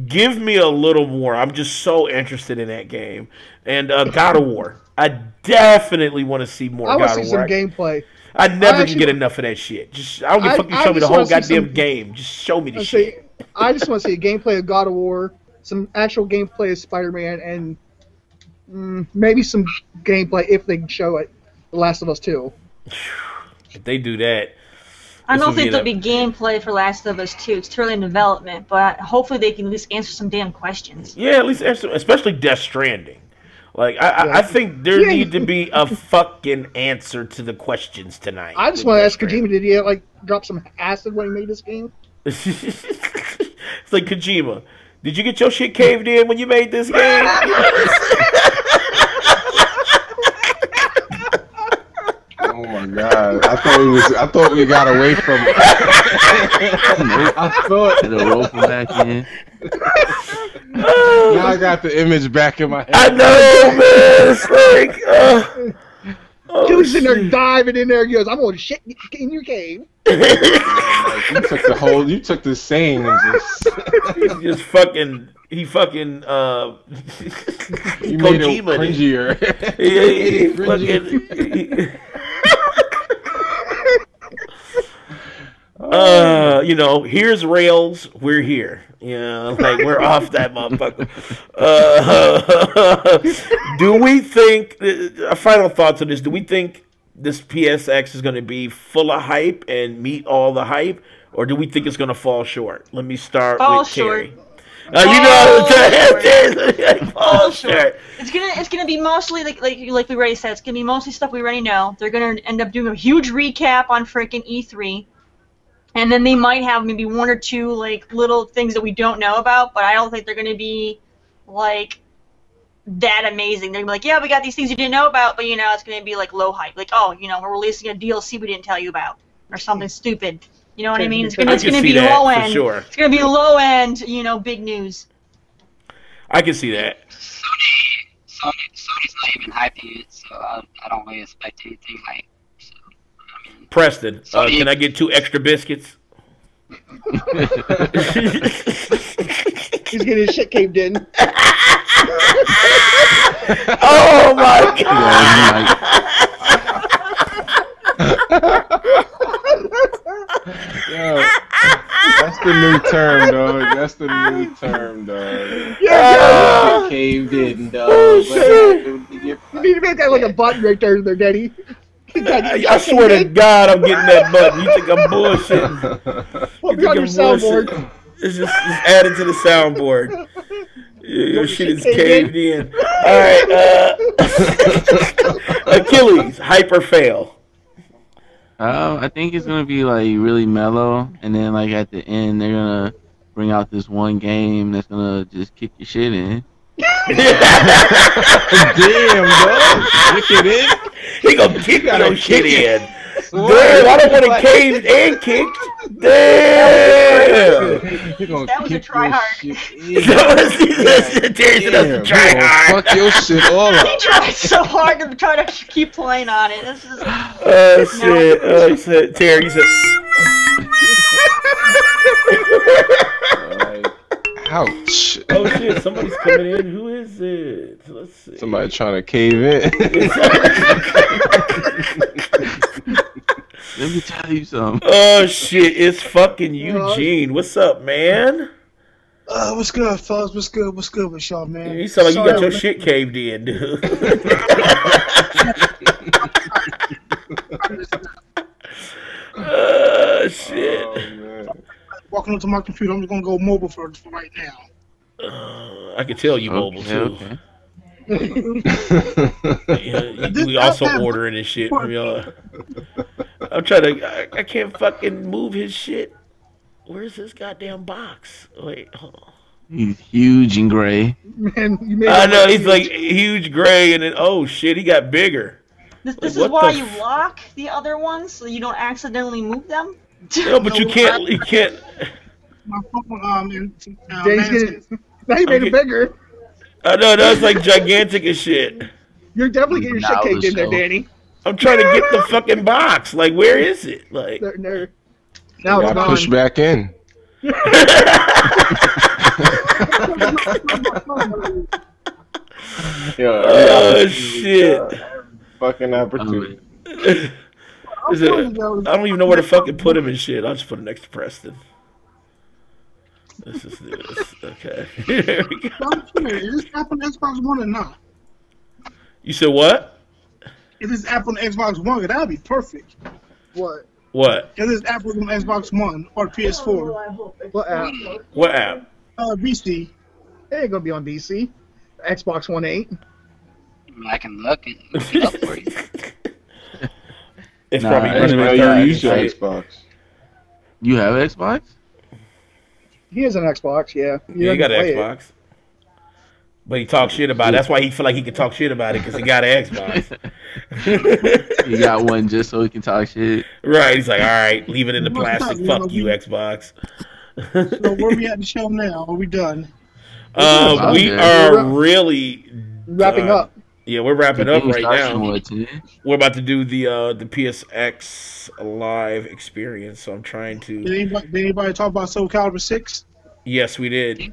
give me a little more. I'm just so interested in that game. And God of War. I definitely want to see more I God want of to see War. some gameplay. I never actually- can get enough of that shit. Just I don't give a fuck. You I show me the just whole wanna see goddamn some- game. Just show me the I shit. I just want to see a gameplay of God of War, some actual gameplay of Spider-Man, and maybe some gameplay if they can show it. The Last of Us 2. If they do that, I this don't would think be there'll be gameplay for Last of Us 2. It's totally in development, but hopefully they can at least answer some damn questions. yeah, at least especially Death Stranding. Like I think there Yeah. need to be a fucking answer to the questions tonight. I just with want to Death ask Kojima, did he drop some acid when he made this game? It's like Kojima. Did you get your shit caved in when you made this game? Oh my god! I thought we got away from it. I thought. It'll roll from back in. Now I got the image back in my head. I know, man. It's like, Dude's in there diving in there. He goes, "I'm going to shit in your cave." Like, you took the saying and just just fucking. He fucking. you made it Kojima. cringier. He fucking. You know, here's rails. We're here. You know, like we're off that motherfucker. Do we think? Final thoughts on this? Do we think this PSX is going to be full of hype and meet all the hype, or do we think it's going to fall short? Let me start with Terry. You know, fall short. It's gonna be mostly like we already said. It's gonna be mostly stuff we already know. They're gonna end up doing a huge recap on freaking E3, and then they might have maybe one or two like little things that we don't know about. But I don't think they're gonna be like that amazing. They're gonna be like, yeah, we got these things you didn't know about, but you know, it's gonna be like low hype. Like, oh, you know, we're releasing a DLC we didn't tell you about, or something stupid. You know what I mean? It's gonna be low end. Sure. It's gonna be low end. You know, big news. I can see that. Sony's not even hyping it, so I don't really expect anything hype. So, I mean, Preston, Sony, can I get 2 extra biscuits? He's getting his shit caved in. Oh my Yo, that's the new term, dog. That's the new term, dog. Yeah, Caved in, dog. you need to make that like a button right there, Daddy. I swear to God, I'm getting that button. You think I'm bullshitting? We'll be on your soundboard. It's just added to the soundboard. Your shit is caved in. All right, Akeyles, hype or fail? I think it's gonna be like really mellow, and then like at the end they're gonna bring out this one game that's gonna just kick your shit in. Damn, dog. Kick it in. He gonna kick your shit in. Damn, I don't want to caved and kicked. Damn. That was a try hard. Terri said that's a try hard. Fuck your shit all He up. tried so hard to try to keep playing on it. This is. Oh shit! Oh, he said, Terri said. Ouch. Oh shit! Somebody's coming in. Who is it? Let's see. Somebody trying to cave in. Let me tell you something. Oh shit! It's fucking Eugene. What's up, man? What's good, fellas? What's good with y'all, man? You sound like you got your shit caved in, dude. Oh shit! Oh, man. Walking onto my computer, I'm just gonna go mobile for right now. I can tell you mobile too. Okay. Yeah, we also ordering this shit from y'all. I'm trying to. I can't fucking move his shit. Where's this goddamn box? Wait, hold on. He's huge and gray. Man, you made I know he's like huge gray, and then oh shit, he got bigger. This What is why the you lock the other ones so you don't accidentally move them. No, but you can't. You can't. My phone, Daddy's getting, now you made it bigger. I know that's like gigantic as shit. You're definitely getting your shit caved in there, so. Danny. I'm trying to get the fucking box. Like, where is it? Like, There. Now it's Gotta gone. push back in. oh shit. Fucking opportunity. Is it, I don't even know where to fucking put him and shit. I'll just put it next to Preston. Let's just do this. Okay. Here we go. Is this app on Xbox One or not? You said what? If this app on Xbox One, that'd be perfect. What? What? If this app was on Xbox One or PS4, What app? What app? BC. It ain't gonna be on BC. Xbox One 8. I can look it up for you. It's Nah, probably I didn't running know at you 30. Use your right. Xbox. You have Xbox? He has an Xbox, yeah. Yeah, he got an play it. Xbox. But he talks shit about it. That's why he feel like he can talk shit about it, because he got an Xbox. You got one just so he can talk shit. Right. He's like, all right, leave it in the plastic. Fuck you, Xbox. So where we at the show now? Are we done? We are really Wrapping done. up. Yeah, we're wrapping up right now. What, We're about to do the PSX live experience, so I'm trying Did to. anybody talk about Soul Calibur 6? Yes, we did.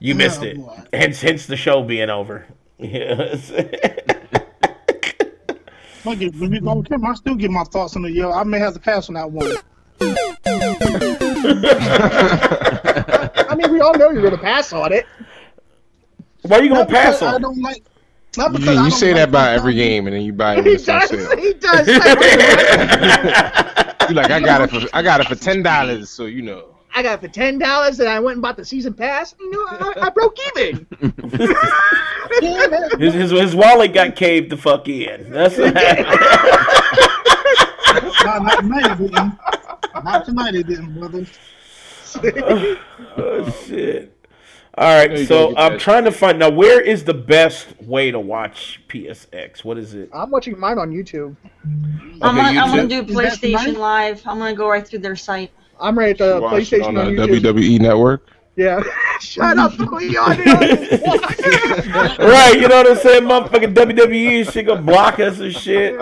You missed it. boy. Hence the show being over. Yes. Fuck it, when we go with him, I still get my thoughts on the yo. I may have to pass on that one. I mean, we all know you're gonna pass on it. Why are you gonna Not because pass on? I don't like. Not because I You don't say like that about Soul every Calibur. game, and then you buy it when He it's on does. sale. He does. You like, I got it for $10, so you know. I got it for $10, and I went and bought the season pass. You know, I broke even. His wallet got caved the fuck in. That's what happened. Not tonight, it didn't. Not tonight, it didn't, brother. Oh shit. All right, You so gotta get I'm that. trying to find now. Where is the best way to watch PSX? What is it? I'm watching mine on YouTube. I'm gonna YouTube. do Is that PlayStation tonight? Live. I'm gonna go right through their site. I'm right at the Watch it PlayStation on on the YouTube. WWE Network. Yeah. Shut up, Leon. Right, you know what I'm saying? Motherfucking WWE and shit gonna block us and shit.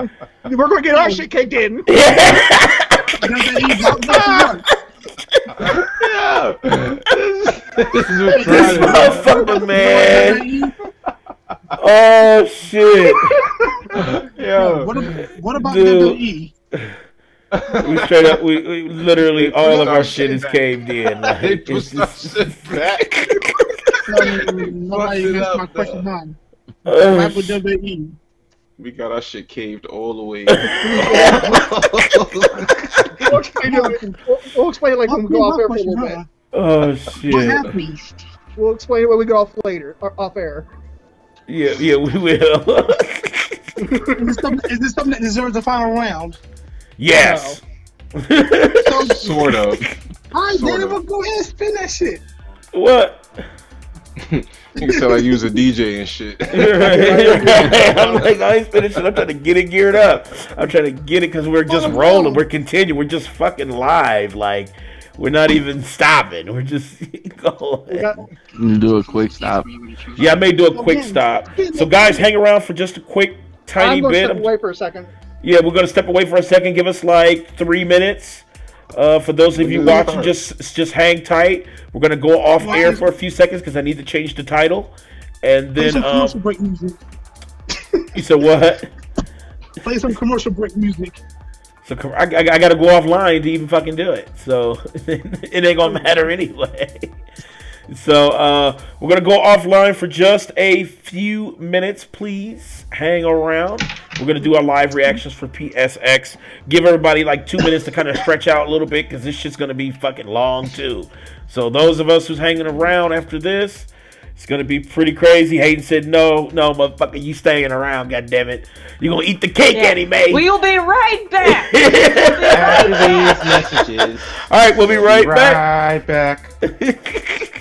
We're gonna get our shit kicked in. Yeah. This motherfucker, man. Oh shit. Yeah. What about Dude. WWE? We straight up, we literally all of our shit is caved in. Like, They it's pushed our just, shit back. Nobody Busted asked up, my question none. oh, Back with WWE. We got our shit caved all the way. We'll explain it like when we go off air for a little bit. oh What shit. happened? We'll explain it when we go off later, or off air. Yeah, we will. Is this something that deserves a final round? Yes. Sort of. Alright, Sort then of. we'll go ahead and spin that shit. What? You said I use a DJ and shit. I'm like, I ain't finished it. I'm trying to get it geared up. I'm trying to get it because we're just rolling. We're continuing. We're just fucking live. Like, we're not even stopping. We're just going. You do a quick stop. Yeah, I may do a quick stop. So, guys, hang around for just a quick, tiny I'm going to bit. step away for a second. Yeah, we're going to step away for a second. Give us like 3 minutes. For those of you watching, just hang tight. We're going to go off air for a few seconds because I need to change the title. And Play then, some commercial break music. you said what? Play some commercial break music. So I got to go offline to even fucking do it. So it ain't going to matter anyway. So we're going to go offline for just a few minutes. Please hang around. We're going to do our live reactions for PSX. Give everybody like 2 minutes to kind of stretch out a little bit because this shit's going to be fucking long too. So those of us who's hanging around after this, it's going to be pretty crazy. Hayden said, no, motherfucker, you staying around, goddammit. You're going to eat the cake, anime. We'll be right back. After these messages. All right, we'll be right back. Right back.